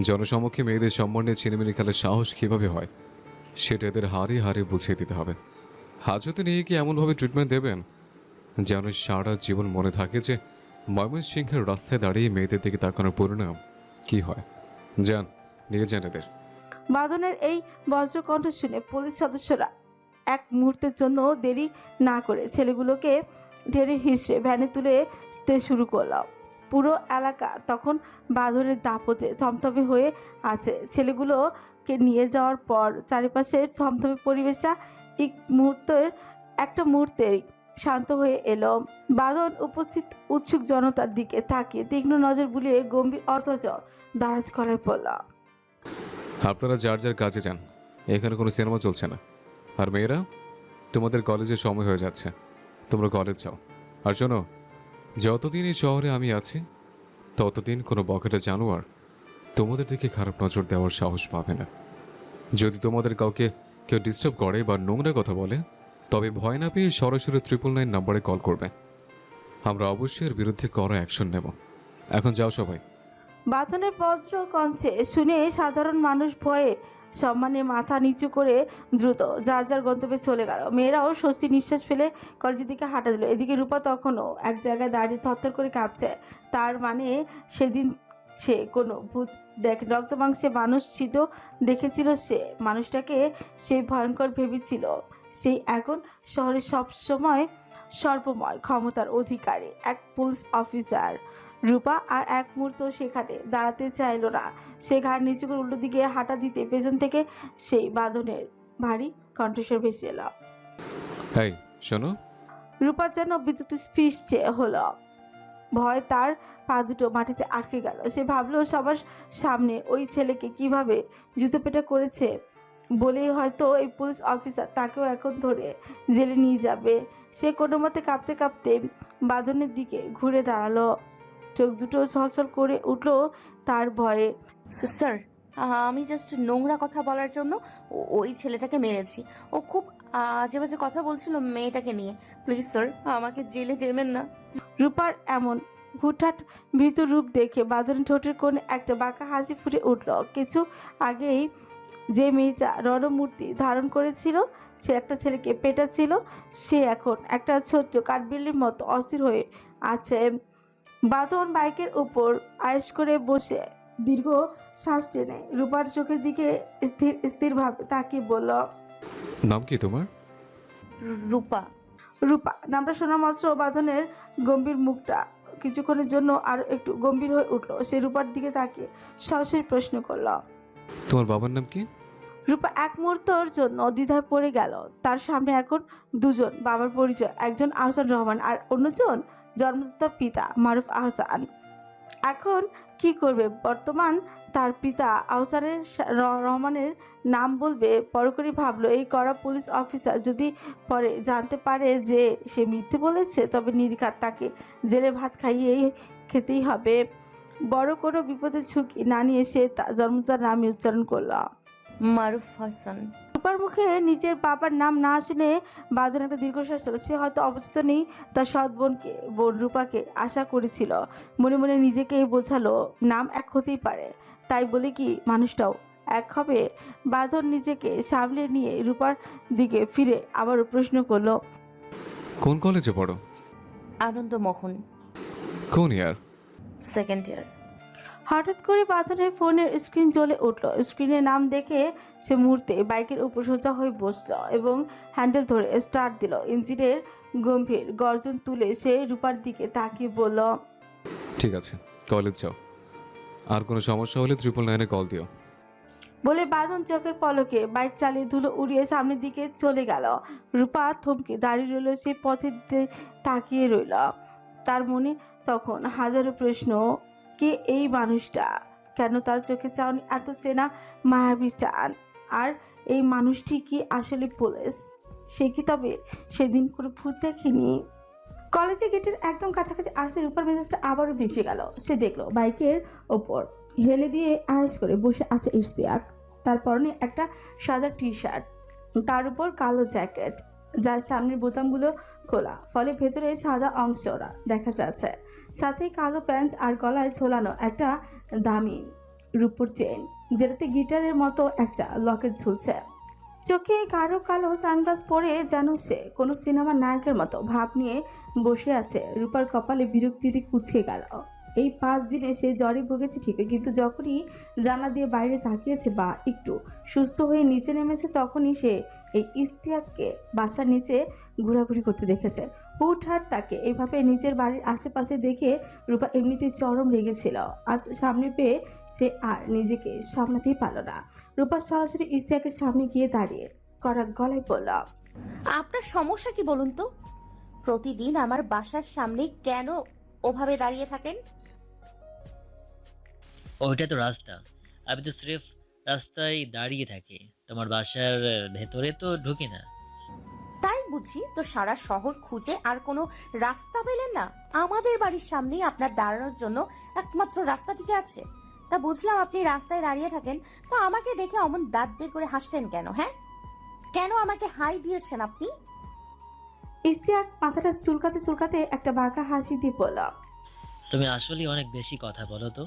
Speaker 6: জনসমক্ষে মেয়েদের সম্মান নিয়ে ছিনিমিনি খেলার সাহস কীভাবে হয় সেটা এদের হারে হারে বুঝিয়ে দিতে হবে। হাজতে নিয়ে কি এমনভাবে ট্রিটমেন্ট দেবেন যেন সারা জীবন মনে থাকে যে ময়মনসিংহের রাস্তায় দাঁড়িয়ে মেয়েদের দিকে তাকানোর পরিণাম কি হয়। যান, নিয়ে যান এদের।
Speaker 1: বাঁধনের এই বজ্রকণ্ঠ শুনে পুলিশ সদস্যরা এক মুহূর্তের জন্য দেরি না করে ছেলেগুলোকে ঢেরে হিসেবে ভ্যানে তুলতে শুরু করল। পুরো এলাকা তখন বাঁধনের দাপটে থমথমে হয়ে আছে। ছেলেগুলোকে নিয়ে যাওয়ার পর চারিপাশে থমথমে পরিবেশটা একটা মুহূর্তেই শান্ত হয়ে এলো। বাঁধন উপস্থিত উৎসুক জনতার দিকে তাকিয়ে তীক্ষ্ণ নজর বুলিয়ে গম্ভীর অথচ দারাজ গলায় পড়ল।
Speaker 6: আপনারা যার যার কাজে যান, এখানে কোনো সিনেমা চলছে না। আর মেয়েরা, তোমাদের কলেজের সময় হয়ে যাচ্ছে, তোমরা কলেজ যাও। আর শোনো, যতদিন এই শহরে আমি আছি ততদিন কোনো বকেটা জানোয়ার তোমাদের দিকে খারাপ নজর দেওয়ার সাহস পাবে না। যদি তোমাদের কাউকে কেউ ডিস্টার্ব করে বা নোংরা কথা বলে তবে ভয় না পেয়ে সরাসরি 999 নম্বরে কল করবে। আমরা অবশ্যই এর বিরুদ্ধে কড়া অ্যাকশন নেব। এখন যাও সবাই।
Speaker 1: বাঁধনের বজ্র কণ্ঠে শুনে সাধারণ মানুষ ভয়ে সম্মানে মাথা নিচু করে দ্রুত যার যার গন্তব্যে চলে গেল। মেয়েরাও স্বস্তি নিঃশ্বাস ফেলে কলেজের দিকে হাঁটা দিল। এদিকে রূপা তখনও এক জায়গায় দাঁড়িয়ে থরথর করে কাঁপছে। তার মানে সেদিন সে কোনো ভূত রক্ত মাংসে মানুষ ছিল দেখেছিল। সে মানুষটাকে সে ভয়ঙ্কর ভেবেছিল। সেই এখন শহরে সর্বময় ক্ষমতার অধিকারী এক পুলিশ অফিসার। রূপা আর এক মুহূর্ত সেখানে দাঁড়াতে চাইল না। সে ঘাড় নিচু করে উল্টো দিকে হাঁটা দিতে পেছন থেকে সেই বাঁধনের ভারী কণ্ঠস্বর ভেসে এলো।
Speaker 6: এই শোনো।
Speaker 1: রূপা যেন বিদ্যুৎ স্পৃষ্টে হলো। ভয় তার পা দুটো মাটিতে আটকে গেল। সে ভাবলো সবার সামনে ওই ছেলেকে কিভাবে জুতো পেটা করেছে বলেই হয়তো এই পুলিশ অফিসার তাকেও এখন ধরে জেলে নিয়ে যাবে। সে কোনো মতে কাঁপতে কাঁপতে বাঁধনের দিকে ঘুরে দাঁড়ালো। চোখ দুটো ছলছল করে উঠল তার ভয়ে।
Speaker 3: স্যার, আমি জাস্ট নোংরা কথা বলার জন্য ওই ছেলেটাকে মেরেছি। ও খুব আজে বাজে কথা বলছিল মেয়েটাকে নিয়ে। প্লিজ স্যার, আমাকে জেলে দেবেন না।
Speaker 1: রূপার এমন হুটহাট ভীতু রূপ দেখে বাঁধনের ঠোঁটের কোণে একটা বাঁকা হাসি ফুটে উঠল। কিছু আগেই যে মেয়েটা রণমূর্তি ধারণ করেছিল, সে একটা ছেলেকে পেটাচ্ছিল, সে এখন একটা ছোট্ট কাঠবিড়লির মতো অস্থির হয়ে আছে। বাঁধন বাইকের উপর আয়েশ করে বসে দীর্ঘ শ্বাস টেনে রূপার চোখের দিকে স্থিরভাবে তাকিয়ে বলল,
Speaker 6: নাম কি তোমার?
Speaker 3: রূপা।
Speaker 1: রূপা নামটা শোনা মাত্র বাঁধনের গম্ভীর মুখটা কিছুক্ষণের জন্য আরো একটু গম্ভীর হয়ে উঠল। সে রূপার দিকে তাকিয়ে সরাসরি প্রশ্ন করল,
Speaker 6: তোমার বাবার নাম কি?
Speaker 1: রূপা এক মুহূর্তের জন্য দ্বিধায় পড়ে গেল। তার সামনে এখন দুজন বাবার পরিচয়, একজন আহসান রহমান আর অন্যজন জন্মদাতার পিতা মারুফ আহসান। এখন কি করবে? বর্তমান তার পিতা আহসানের রহমানের নাম বলবে। পরকরি ভাবলো, এই কড়া পুলিশ অফিসার যদি পরে জানতে পারে যে সে মিথ্যে বলেছে, তবে নির্ঘাত তাকে জেলে ভাত খাইয়েই খেতেই হবে। বড় কোনো বিপদের ঝুঁকি না নিয়ে সে তার জন্মদাতার নামই উচ্চারণ করলো,
Speaker 3: মারুফ হাসান।
Speaker 1: রূপার মুখে নিজের বাবার নাম না শুনে বাঁধন একটা দীর্ঘশ্বাস ছিল। সে হয়তো অবস্থিত নেই, তার সৎ বোন রূপাকে আশা করেছিল। মনে মনে নিজেকেই বোঝালো, নাম এক হতেই পারে, তাই বলে কি মানুষটাও এক হবে? বাঁধন নিজেকে সামলে নিয়ে রূপার দিকে ফিরে আবারও প্রশ্ন করলো,
Speaker 6: কোন কলেজে পড়ো?
Speaker 3: আনন্দমোহন।
Speaker 6: কোন ইয়ার?
Speaker 3: Second year.
Speaker 1: হঠাৎ করে বাঁধনের ফোনের স্ক্রিন জ্বলে উঠল। স্ক্রিনে নাম দেখে সে মুহূর্তে বাইকের উপর সোজা হয়ে বসল এবং হ্যান্ডেল ধরে স্টার্ট দিল। ইঞ্জিনের গম্ভীর গর্জন তুলে সে রূপার দিকে তাকিয়ে বলল,
Speaker 6: ঠিক আছে, কলেজ যাও। আর কোনো সমস্যা হলে 999-এ কল দিও।
Speaker 1: বলে বাঁধন চোখের পলকে বাইক চালিয়ে ধুলো উড়িয়ে সামনের দিকে চলে গেল। রূপা থমকে দাঁড়িয়ে রইল, সে পথে তাকিয়ে রইল। তার মনে তখন হাজারো প্রশ্ন। কে এই মানুষটা? কেন তার চোখে চাউনি এত চেনা মায়াবী চান? আর এই মানুষটি কি আসলে পুলিশ? সে কি তবে সেদিন করে ভূত দেখেনি? কলেজের গেটের একদম কাছাকাছি আসতে রূপার মেজাজটা আবারও ভেসে গেল। সে দেখলো বাইকের ওপর হেলে দিয়ে আয়েশ করে বসে আছে ইশতিয়াক। তার পরনে একটা সাদা টি শার্ট, তার উপর কালো জ্যাকেট, যার সামনের বোতামগুলো খোলা, ফলে ভেতরে সাদা অংশরা দেখা যাচ্ছে। সাথে কালো প্যান্ট আর গলায় ঝোলানো একটা দামি রূপোর চেন, যেটাতে গিটারের মতো একটা লকেট ঝুলছে। চোখে গাঢ় কালো সানগ্লাস পরে যেন সে কোনো সিনেমার নায়কের মতো ভাব নিয়ে বসে আছে। রূপার কপালে বিরক্তিটি কুঁচকে গেল। এই 5 দিনে সে জ্বরে ভুগেছে ঠিকই, কিন্তু যখনই জানলা দিয়ে বাইরে তাকিয়েছে বা একটু সুস্থ হয়ে নিচে নেমেছে, তখনই সে এই ইশতিয়াককে বাসার নিচে ঘোরাঘুরি করতে দেখেছে। হুটহাট তাকে এইভাবে নিজের বাড়ির আশেপাশে দেখে রূপা এমনিতেই চরম লেগেছিল। আজ সামনে পেয়ে সে আর নিজেকে সামলাতেই পারল না। রূপা সরাসরি ইশতিয়াকের সামনে গিয়ে দাঁড়িয়ে কড়া গলায় বলল,
Speaker 3: আপনার সমস্যা কি বলুন তো? প্রতিদিন আমার বাসার সামনে কেন ওভাবে দাঁড়িয়ে থাকেন?
Speaker 12: ওইটা তো রাস্তা, আমি তো স্রেফ রাস্তায় দাঁড়িয়ে থাকি, তোমার বাসার ভেতরে তো ঢুকি না।
Speaker 3: তাই বুঝি? তো সারা শহর খুঁজে আর কোনো রাস্তা পেলেন না? আমাদের বাড়ির সামনেই আপনার দাঁড়ানোর জন্য একমাত্র রাস্তাটিকে আছে। তা বুঝলাম আপনি রাস্তায় দাঁড়িয়ে থাকেন, তো আমাকে দেখে অমন দাঁত বের করে হাসতেন কেন? হ্যাঁ, কেন আমাকে হাই দিয়েছেন আপনি?
Speaker 1: ইশতিয়াক মাথাটা চুলকাতে চুলকাতে একটা বাঁকা হাসি দিয়ে বলল,
Speaker 12: তুমি আসলে অনেক বেশি কথা বলো তো।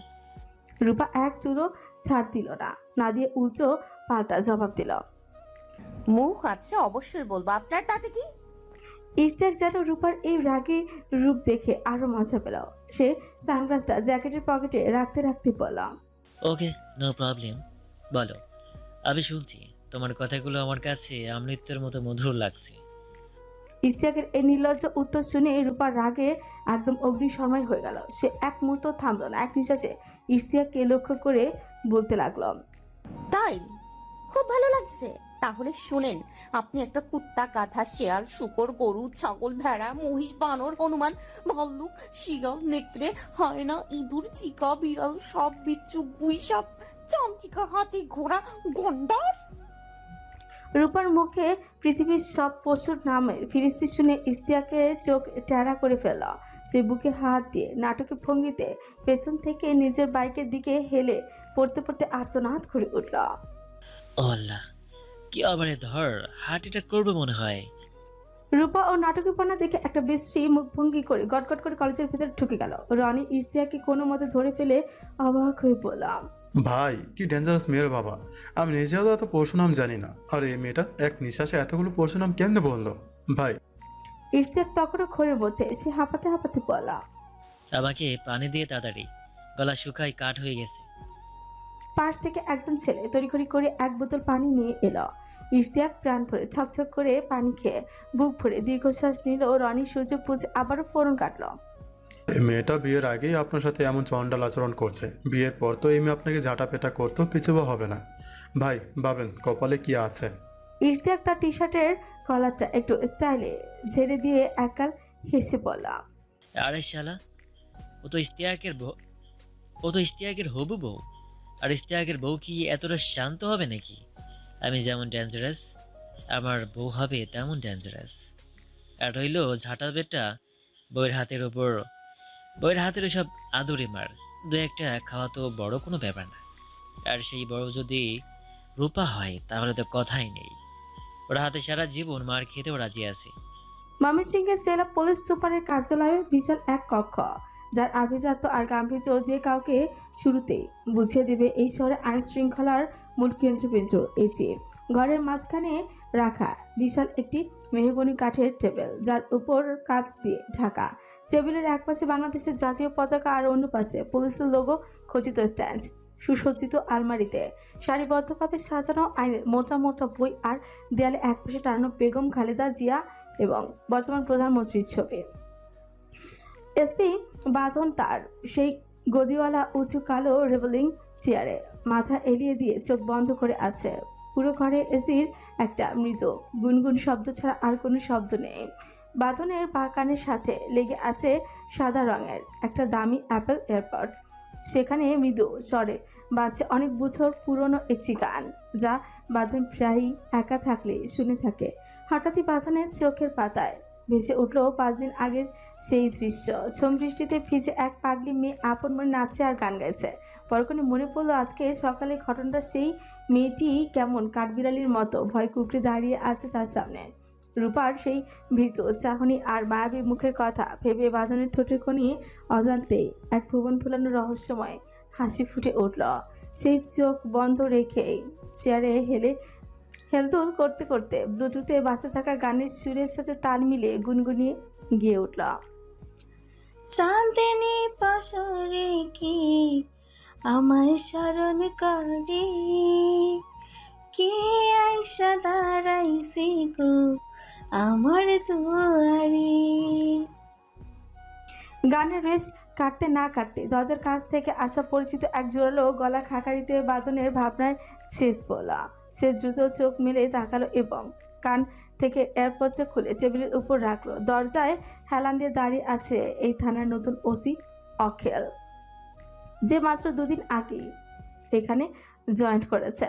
Speaker 1: রূপা এক চুলও ছাড় দিল না, না দিয়ে উল্টো পাল্টা জবাব দিল,
Speaker 3: মুখ আছে অবশ্যই বলবো, আপনার তাতে কি?
Speaker 1: ইশতিয়াক যেন রূপার এই রাগী রূপ দেখে আরো মজা পেল। সে সানগ্লাসটা জ্যাকেটের পকেটে রাখতে রাখতে বলল,
Speaker 12: ওকে, নো প্রবলেম, বলো, আমি শুনছি। তোমার কথাগুলো আমার কাছে অমৃতের মতো মধুর লাগছে।
Speaker 1: ইশতিয়াকের এই নির্লজ্জ উত্তর শুনে রূপার রাগে একদম অগ্নিশর্মায় হয়ে গেল। সে এক মুহূর্ত থামলো না, এক নিঃশ্বাসে ইশতিয়াককে লক্ষ্য করে বলতে লাগলো,
Speaker 3: তাই খুব ভালো লাগছে। তাহলে শুনেন, আপনি একটা কুত্তা, গাধা, শেয়াল, শূকর, গরু, ছাগল, ভেড়া, মহিষ, বানর, হনুমান, ভাল্লুক, শিয়াল, নেকড়ে, হায়না, ইঁদুর, চিকা, বিড়াল, সব বিচ্ছু, গুইসাপ, চামচিকা, হাতি, ঘোড়া, গন্ডার।
Speaker 1: রূপার মুখে পৃথিবীর সব পশুর নামের ফিরিস্তি শুনে ইশতিয়াকের চোখ টেরা করে ফেলল। সে বুকে হাত দিয়ে নাটকে ভঙ্গিতে পেছন থেকে নিজের বাইকের দিকে হেলে পড়তে পড়তে আর্তনাদ করে উঠল,
Speaker 12: ও আল্লাহ, কি আবার ধর হার্ট অ্যাটাক করবে মনে হয়।
Speaker 1: রূপা ও নাটকীপনা দেখে একটা বিশ্রী মুখভঙ্গি করে গটগট করে কলেজের ভিতরে ঢুকে গেল। রনি ইশতিয়াককে কোনো মতে ধরে ফেলে অবাক হয়ে বললাম,
Speaker 13: ভাই কি ডেঞ্জারাস মেয়ের বাবা, আমি নিজেও তো এত পরশু নাম জানি না, আর এই মেয়েটা এক নিঃশ্বাসে এতগুলো পরশু নাম কেমনে বললো? ভাই
Speaker 1: ইশতিয়াক তখনও ঘোরের মধ্যে, সে হাঁপাতে হাঁপাতে বলা,
Speaker 12: আমাকে পানি দিয়ে তাড়াতাড়ি, গলা শুকায় কাঠ হয়ে গেছে।
Speaker 1: পাশ থেকে একজন ছেলে তড়িঘড়ি করে এক বোতল পানি নিয়ে এলো। ইশতিয়াক প্রাণ ভরে ছকছক করে পানি খেয়ে বুক ভরে দীর্ঘশ্বাস নিল। রনির সুযোগ বুঝে আবারও ফোরন কাটল।
Speaker 13: এই মেয়েটা বিয়ের আগেই আপনার সাথে এমন চন্ডাল আচরণ করছে, বিয়ের পর তো এই মেয়ে আপনাকে ঝাঁটা পেটা করতেও পিছুবা হবে না। ভাই ভাবেন কপালে কি আছে।
Speaker 1: ইশতিয়াক তার টি শার্টের কলারটা একটু স্টাইলে ঝেড়ে দিয়ে একগাল হেসে বলা,
Speaker 12: আরে শালা, ও তো ইশতিয়াকের হবু বউ। আর ইশতিয়াকের বউ কি এতটা শান্ত হবে নাকি? আমি যেমন ডেঞ্জারাস, আমার বউ হবে তেমন ডেঞ্জারাস। আর হইল ঝাঁটা বেটা, বউয়ের হাতের ওসব আদরে মার, দু একটা খাওয়া তো বড় কোনো ব্যাপার না। আর সেই বড় যদি রূপা হয় তাহলে তো কথাই নেই, ওর হাতে সারা জীবন মার খেতেও রাজি আছে।
Speaker 1: ময়মনসিংহের জেলা পুলিশ সুপারের কার্যালয়ে বিশাল এক কক্ষ, যার আভিজাত্য আর গাম্ভীর্য যে কাউকে শুরুতেই বুঝিয়ে দেবে এই শহরে আইন শৃঙ্খলার মূল কেন্দ্রবিন্দু এটি। ঘরের মাঝখানে রাখা বিশাল একটি মেহগনি কাঠের টেবিল, যার উপর কাঁচ দিয়ে ঢাকা। টেবিলের এক পাশে বাংলাদেশের জাতীয় পতাকা আর অন্য পাশে পুলিশের লোগো খচিত স্ট্যান্ড। সুসজ্জিত আলমারিতে সারিবদ্ধভাবে সাজানো আইনের মোটা মোটা বই, আর দেয়ালে এক পাশে টানানো বেগম খালেদা জিয়া এবং বর্তমান প্রধানমন্ত্রীর ছবি। এসপি বাঁধন তার সেই গদিওয়ালা উঁচু কালো রেভলিং চেয়ারে মাথা এলিয়ে দিয়ে চোখ বন্ধ করে আছে। পুরো ঘরে এসির একটা মৃদু গুনগুন শব্দ ছাড়া আর কোনো শব্দ নেই। বাঁধনের বা কানের সাথে লেগে আছে সাদা রঙের একটা দামি অ্যাপেল এয়ারপড। সেখানে মৃদু স্বরে বাজছে অনেক বছর পুরনো একটি গান, যা বাঁধন প্রায়ই একা থাকলে শুনে থাকে। হঠাৎই বাঁধনের চোখের পাতায় ভেসে উঠল 5 দিন আগের সেই দৃশ্য। সমবৃষ্টিতে ভিজে এক পাগলি মেয়ে আপন মনে নাচছে আর গান গাইছে। পরক্ষণে মনে পড়লো আজকে সকালে ঘটনাটা, সেই মেয়েটি কেমন কাঠবিড়ালির মতো ভয় কুকড়ে দাঁড়িয়ে আছে তার সামনে। রূপার সেই ভীতু চাহনি আর মায়াবী মুখের কথা ভেবে বাঁধনের ঠোঁটের কোণে অজান্তেই এক ভুবন ফুলানো রহস্যময় হাসি ফুটে উঠল। সেই চোখ বন্ধ রেখেই চেয়ারে হেলদোল করতে করতে ব্লুটুথে বাসে থাকা গানের সুরের সাথে তাল মিলিয়ে গুনগুনিয়ে গিয়ে উঠল, চাঁদনি পাশরে কি আমায় স্মরণ করে, কি আইসা দাঁড়াইছি গো আমার দুয়ারে। গানের রেস কাটতে না কাটতে দরজার কাছ থেকে আসা পরিচিত এক জোরালো গলা খাকারিতে বাঁধনের ভাবনায় ছেদ পড়া। সে দ্রুত চোখ মেলে তাকালো এবং কান থেকে এয়ারপডটা খুলে টেবিলের উপর রাখলো। দরজায় হেলান দিয়ে দাঁড়িয়ে আছে এই থানার নতুন ওসি অখিল, যে মাত্র 2 দিন আগেই এখানে জয়েন করেছে।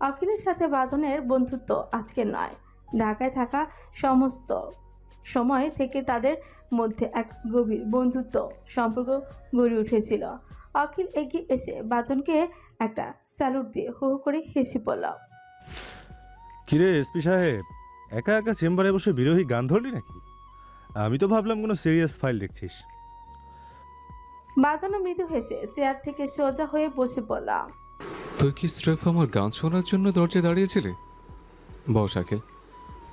Speaker 1: অখিলের সাথে বাঁধনের বন্ধুত্ব আজকে নয়, ঢাকায় থাকা সমস্ত সময় থেকে তাদের মধ্যে এক গভীর বন্ধুত্ব সম্পর্ক গড়ে উঠেছিল। অখিল এগিয়ে এসে বাঁধনকে একটা স্যালুট দিয়ে হো হো করে হেসে পড়ল,
Speaker 17: কিরে এসপি সাহেব, একা একা চেম্বারে বসে বিরোহী গান ধরলি নাকি? আমি তো ভাবলাম কোনো সিরিয়াস ফাইল দেখছিস।
Speaker 1: বাঁধন মৃদু হেসে চেয়ার থেকে সোজা হয়ে বসে পড়ল,
Speaker 6: তুই কি স্রেফ আমার গান শোনার জন্য দরজায় দাঁড়িয়েছিলি? বস আখিল,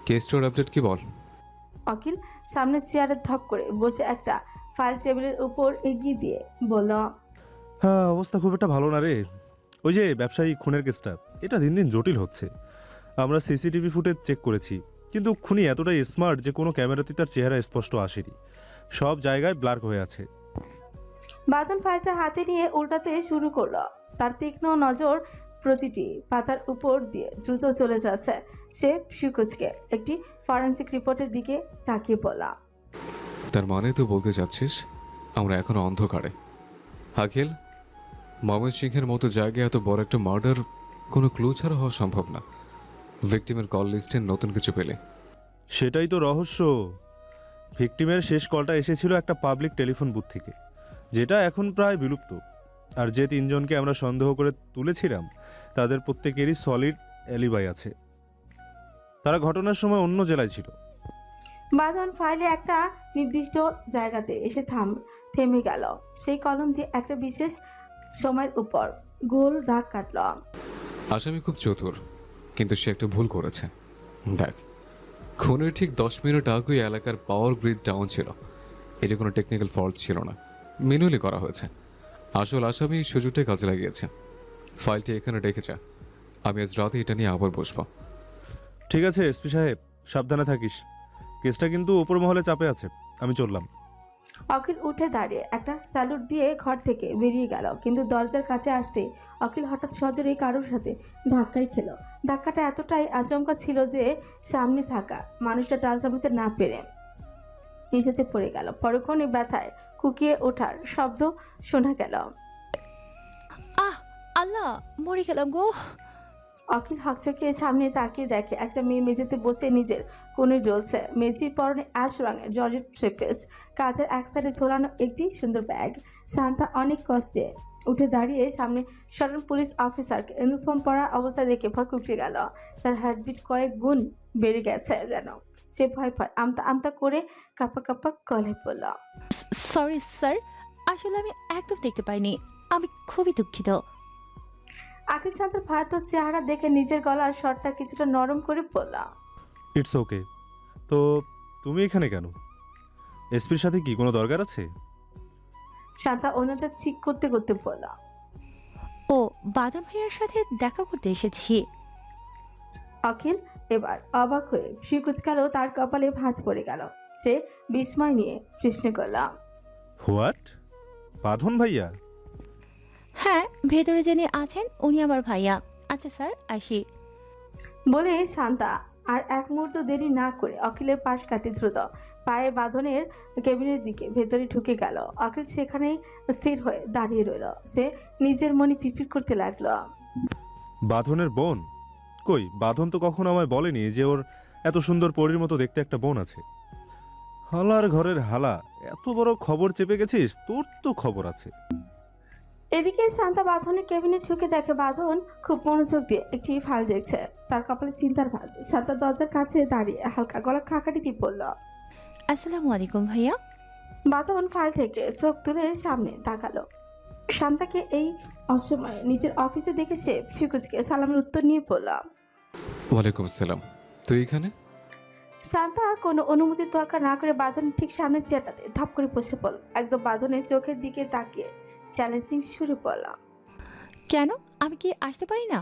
Speaker 6: কেসটার আপডেট কি বল।
Speaker 1: অখিল সামনে চেয়ারে ধপ করে বসে একটা ফাইল টেবিলের উপর এগিয়ে দিয়ে বলল,
Speaker 17: হ্যাঁ, অবস্থা খুব একটা ভালো না রে। ওই যে ব্যবসায়ী খুনের কেসটা, এটা দিন দিন জটিল হচ্ছে। আমরা সিসিটিভি ফুটেজ চেক করেছি, কিন্তু খুনি এতটাই স্মার্ট যে কোনো ক্যামেরাতে তার চেহারা স্পষ্ট আসেনি, সব জায়গায় ব্লার হয়ে আছে।
Speaker 1: বাঁধন ফাইলটা হাতে নিয়ে উল্টাতে শুরু করলো। তার তীক্ষ্ণ নজর প্রতিটি পাতার উপর দিয়ে দ্রুত চলে যাচ্ছে। সে সুকুচকে একটি ফরেন্সিক রিপোর্টের দিকে তাকিয়ে পড়ল,
Speaker 6: তার মানে তুই বলতে চাচ্ছিস আমরা এখনো অন্ধকারে? আখিল, ময়মনসিংহের মতো জায়গায় এত বড় একটা মার্ডার কোনো ক্লু ছাড়া হওয়া সম্ভব না। ভিকটিমের কল লিস্টে নতুন কিছু পেলে?
Speaker 17: সেটাই তো রহস্য। ভিকটিমের শেষ কলটা এসেছিল একটা পাবলিক টেলিফোন বুথ থেকে, যেটা এখন প্রায় বিলুপ্ত। আর যে 3 জনকে আমরা সন্দেহ করে তুলেছিলাম, তাদের প্রত্যেকেরই সলিড এলিবাই আছে। তারা ঘটনার সময় অন্য জেলায় ছিল।
Speaker 1: বাঁধন ফাইলে একটা নির্দিষ্ট জায়গাতে এসে থেমে গেল। সেই কলম দিয়ে একটা বিশেষ সময়ের উপর গোল দাগ কাটল।
Speaker 6: আসামি খুব চতুর, কিন্তু সে একটা ভুল করেছে। দেখ, খুনের ঠিক 10 মিনিট আগে এলাকার পাওয়ার গ্রিড ডাউন ছিল। এটা কোনো টেকনিক্যাল ফল্ট ছিল না, ম্যানুয়ালি করা হয়েছে। আসল আসামি এই সুযোগটাই কাজে লাগিয়েছে। ফাইলটি এখানে রেখে যা, আমি আজ রাতে এটা নিয়ে আবার বসবো।
Speaker 17: ঠিক আছে এসপি সাহেব, সাবধানে থাকিস। কেসটা কিন্তু উপর মহলে চাপে আছে। আমি চললাম।
Speaker 1: অখিল উঠে দাঁড়িয়ে একটা স্যালুট দিয়ে ঘর থেকে বেরিয়ে গেল, কিন্তু দরজার কাছে আসতে অখিল হঠাৎ সজোরে কারোর সাথে ধাক্কাই খেল। ধাক্কাটা এতটাই আচমকা ছিল যে সামনে থাকা মানুষটা টাল সামলাতে না পেরে নিচেতে পড়ে গেল। পরক্ষণে ব্যথায় কুকিয়ে ওঠার শব্দ শোনা গেল।
Speaker 5: আহ আল্লাহ, মরে গেলাম গো।
Speaker 1: অখিল হকচকিয়ে সামনে তাকিয়ে দেখে একটা মেয়ে মেঝেতে বসে নিজের কোণে ডলছে। মেয়েটির পরনে অ্যাশ রঙের জর্জেট থ্রিপিস, কাঁধের এক সাইডে ঝোলানো একটি সুন্দর ব্যাগ। শান্তা অনেক কষ্টে উঠে দাঁড়িয়ে সামনে স্মরণ পুলিশ অফিসারকে ইউনিফর্ম পরা অবস্থায় দেখে ভয় উঠে গেল। তার হার্টবিট কয়েক গুণ বেড়ে গেছে যেন। সে ভয় ভয় আমতা আমতা করে কাপা কাপা গলায় পড়ল।
Speaker 5: সরি স্যার, আসলে আমি একদম দেখতে পাইনি। আমি খুবই দুঃখিত।
Speaker 1: আখিল শান্তার ভয়াতক চেহারা দেখে নিজের গলার স্বরটা কিছুটা নরম করে পড়ল।
Speaker 17: It's okay. তো তুমি এখানে কেন? এসপির সাথে কি কোনো দরকার আছে?
Speaker 1: শান্তা অন্যটা ঠিক করতে করতে বলল।
Speaker 5: ও, বাদন ভাইয়ার সাথে দেখা করতে এসেছি।
Speaker 1: অখিল এবার অবাক হয়ে শিকুচকালো, তার কপালে ভাঁজ পড়ে গেল। সে বিস্ময় নিয়ে প্রশ্ন করল,
Speaker 17: হোয়াট? বাঁধন ভাইয়া?
Speaker 5: হ্যাঁ, ভেতরে যিনি আছেন উনি আমার ভাইয়া। আচ্ছা স্যার, আসি।
Speaker 1: বলে শান্তা আর এক মুহূর্ত দেরি না করে অখিলের পাশ কাটে দ্রুত পায়ে বাঁধনের কেবিনের দিকে ভেতরে ঢুকে গেল। অখিল সেখানেই স্থির হয়ে দাঁড়িয়ে রইল। সে নিজের মনে পিটপিট করতে লাগলো।
Speaker 17: বাঁধনের বোন? কই, বাঁধন তো কখনো আমায় বলেনি যে ওর এত সুন্দর পরীর মতো দেখতে একটা বোন আছে। হালার ঘরের হালা, এত বড় খবর চেপে গেছিস? তোর তো খবর আছে।
Speaker 1: এদিকে শান্তা বাঁধনের কেবিনে ঢুকে দেখে বাঁধন খুব মনোযোগ দিয়ে একটি ফাইল দেখছে। তার কপালে চিন্তার ভাঁজ। শান্তা দরজার কাছে দাঁড়িয়ে হালকা গলা খাকাটি দিয়ে পড়ল।
Speaker 5: আসসালামু আলাইকুম ভাইয়া।
Speaker 1: বাঁধন ফাইল থেকে চোখ তুলে সামনে তাকালো। শান্তাকে এই অসময়ে নিজের অফিসে দেখে সে ফিকুজকে সালামের উত্তর নিয়ে পড়ল।
Speaker 6: ওয়ালাইকুম আসসালাম। তুই এখানে?
Speaker 1: শান্তা কোনো অনুমতি তোয়াক্কা না করে বাঁধনের ঠিক সামনে চেয়ারটাতে ধপ করে বসে পড়ল। একদম বাঁধনের চোখের দিকে তাকিয়ে চ্যালেঞ্জিং সুরে পড়ল।
Speaker 5: কেন, আমি কি আসতে পারি না?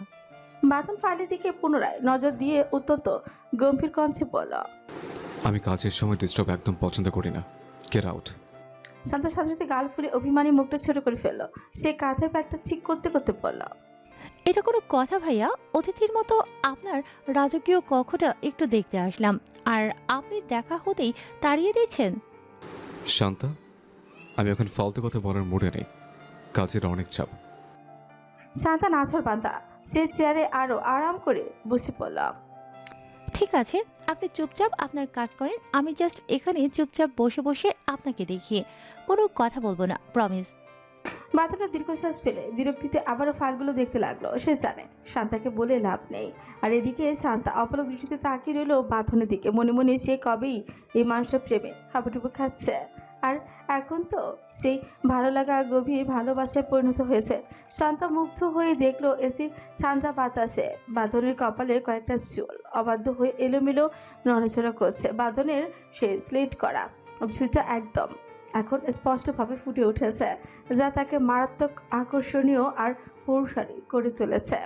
Speaker 1: বাঁধন ফাইলের দিকে পুনরায় নজর দিয়ে অত্যন্ত গম্ভীর কণ্ঠে বলল,
Speaker 6: আমি কাজের সময় ডিস্টার্ব একদম পছন্দ করি না। Get out.
Speaker 1: শান্তার সাথে সাথে গাল ফুলে অভিমানী মুখটা ছোট করে ফেলল। সে কাঁধের ব্যাগটা ঠিক করতে করতে বলল,
Speaker 5: এটা কোনো কথা ভাইয়া? অতিথির মতো আপনার রাজকীয় কক্ষটা একটু দেখতে আসলাম, আর আপনি দেখা হতেই তাড়িয়ে দিয়েছেন।
Speaker 6: শান্তা, আমি এখন ফালতু কথা বলার মুডে নেই। কাজের অনেক চাপ।
Speaker 1: শান্তা নাছর বান্দা। সে চেয়ারে আরো আরাম করে বসে পড়ল।
Speaker 5: ঠিক আছে, আপনি চুপচাপ আপনার কাজ করেন। আমি জাস্ট এখানে চুপচাপ বসে বসে আপনাকে দেখি, কোনো কথা বলবো না, প্রমিস।
Speaker 1: বাঁধনের দীর্ঘশ্বাস ফেলে বিরক্তিতে আবারও ফাইলগুলো দেখতে লাগলো। সে জানে শান্তাকে বলে লাভ নেই। আর এদিকে শান্তা অপলক দৃষ্টিতে তাকিয়ে রইল বাঁধনের দিকে। মনে মনে সে কবেই এই মানুষের প্রেমে হাবুডুবু খাচ্ছে। আর এখন তো সেই ভালো লাগা গভীর ভালোবাসায় পরিণত হয়েছে। শান্তা মুগ্ধ হয়ে দেখলো এসির ঠান্ডা বাতাসে বাঁধনের কপালের কয়েকটা চুল অবাধ্য হয়ে এলোমেলো নড়াচড়া করছে। বাঁধনের সে স্লিট করা চুলটা একদম এখন স্পষ্টভাবে ফুটে উঠেছে, যা তাকে মারাত্মক আকর্ষণীয় আর পৌরুষালী করে তুলেছে।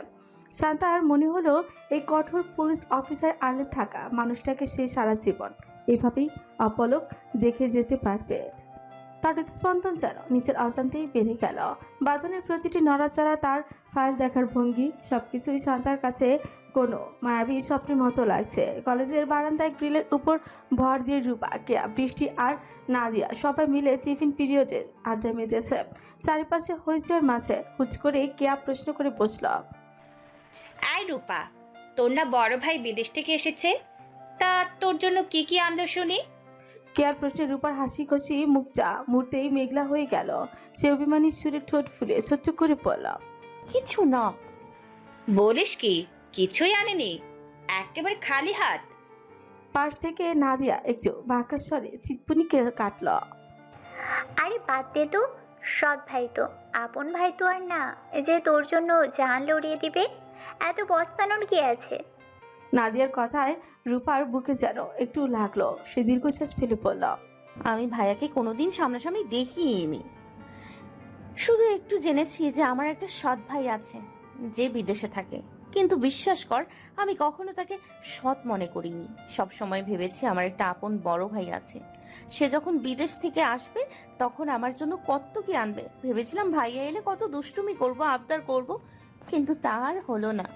Speaker 1: শান্তার মনে হলো এই কঠোর পুলিশ অফিসার আড়ালে থাকা মানুষটাকে সে সারা জীবন এভাবেই অপলক দেখে যেতে পারবে। তার হৃদস্পন্দন যেন নিচের অজান্তেই বেড়ে গেল। বাঁধনের প্রতিটি নড়াচড়া, তার ফাইল দেখার ভঙ্গি, সবকিছুই শান্তার কাছে কোনো মায়াবী স্বপ্নের মতো লাগছে। কলেজের বারান্দায় গ্রিলের উপর ভর দিয়ে রূপা, কেয়া, বৃষ্টি আর নাদিয়া সবাই মিলে টিফিন পিরিয়ডের আড্ডা মেতেছে। চারিপাশে হইচইয়ের মাঝে হুচ করে কেয়া প্রশ্ন করে বসল,
Speaker 14: আয় রূপা, তোর না বড় ভাই বিদেশ থেকে এসেছে, তা তোর জন্য কি কি আনলো শুনি?
Speaker 1: কেয়ার প্রশ্নে রূপার হাসি খুশি মুখটা মুহূর্তেই মেঘলা হয়ে গেল। সে অভিমানী সুরে ঠোঁট ফুলে ছোট্ট করে পড়ল,
Speaker 5: কিছু না।
Speaker 14: বলিস কি, কিছুই আনেনি? একেবারে খালি হাত?
Speaker 1: পাশ থেকে নাদিয়া একটু বাঁকা স্বরে চিৎপুনি কাটল।
Speaker 18: আরে বাদ দে তো, সৎ ভাই তো, আপন ভাই তো আর না যে তোর জন্য জান লড়িয়ে দিবে। এত বস্তানোর কি আছে?
Speaker 1: নাদিয়ার কথায় রূপার বুকে যেন একটু লাগলো। সে দীর্ঘশ্বাস ফেলে পড়ল।
Speaker 3: আমি ভাইয়াকে কোনোদিন সামনাসামনি দেখিনি, শুধু একটু জেনেছি যে আমার একটা সৎ ভাই আছে যে বিদেশে থাকে। কিন্তু বিশ্বাস কর, আমি কখনো তাকে সৎ মনে করিনি। সব সময় ভেবেছি আমার একটা আপন বড় ভাই আছে। সে যখন বিদেশ থেকে আসবে তখন আমার জন্য কত কি আনবে। ভেবেছিলাম ভাইয়া এলে কত দুষ্টুমি করব, আবদার করব, কিন্তু তার হলো না।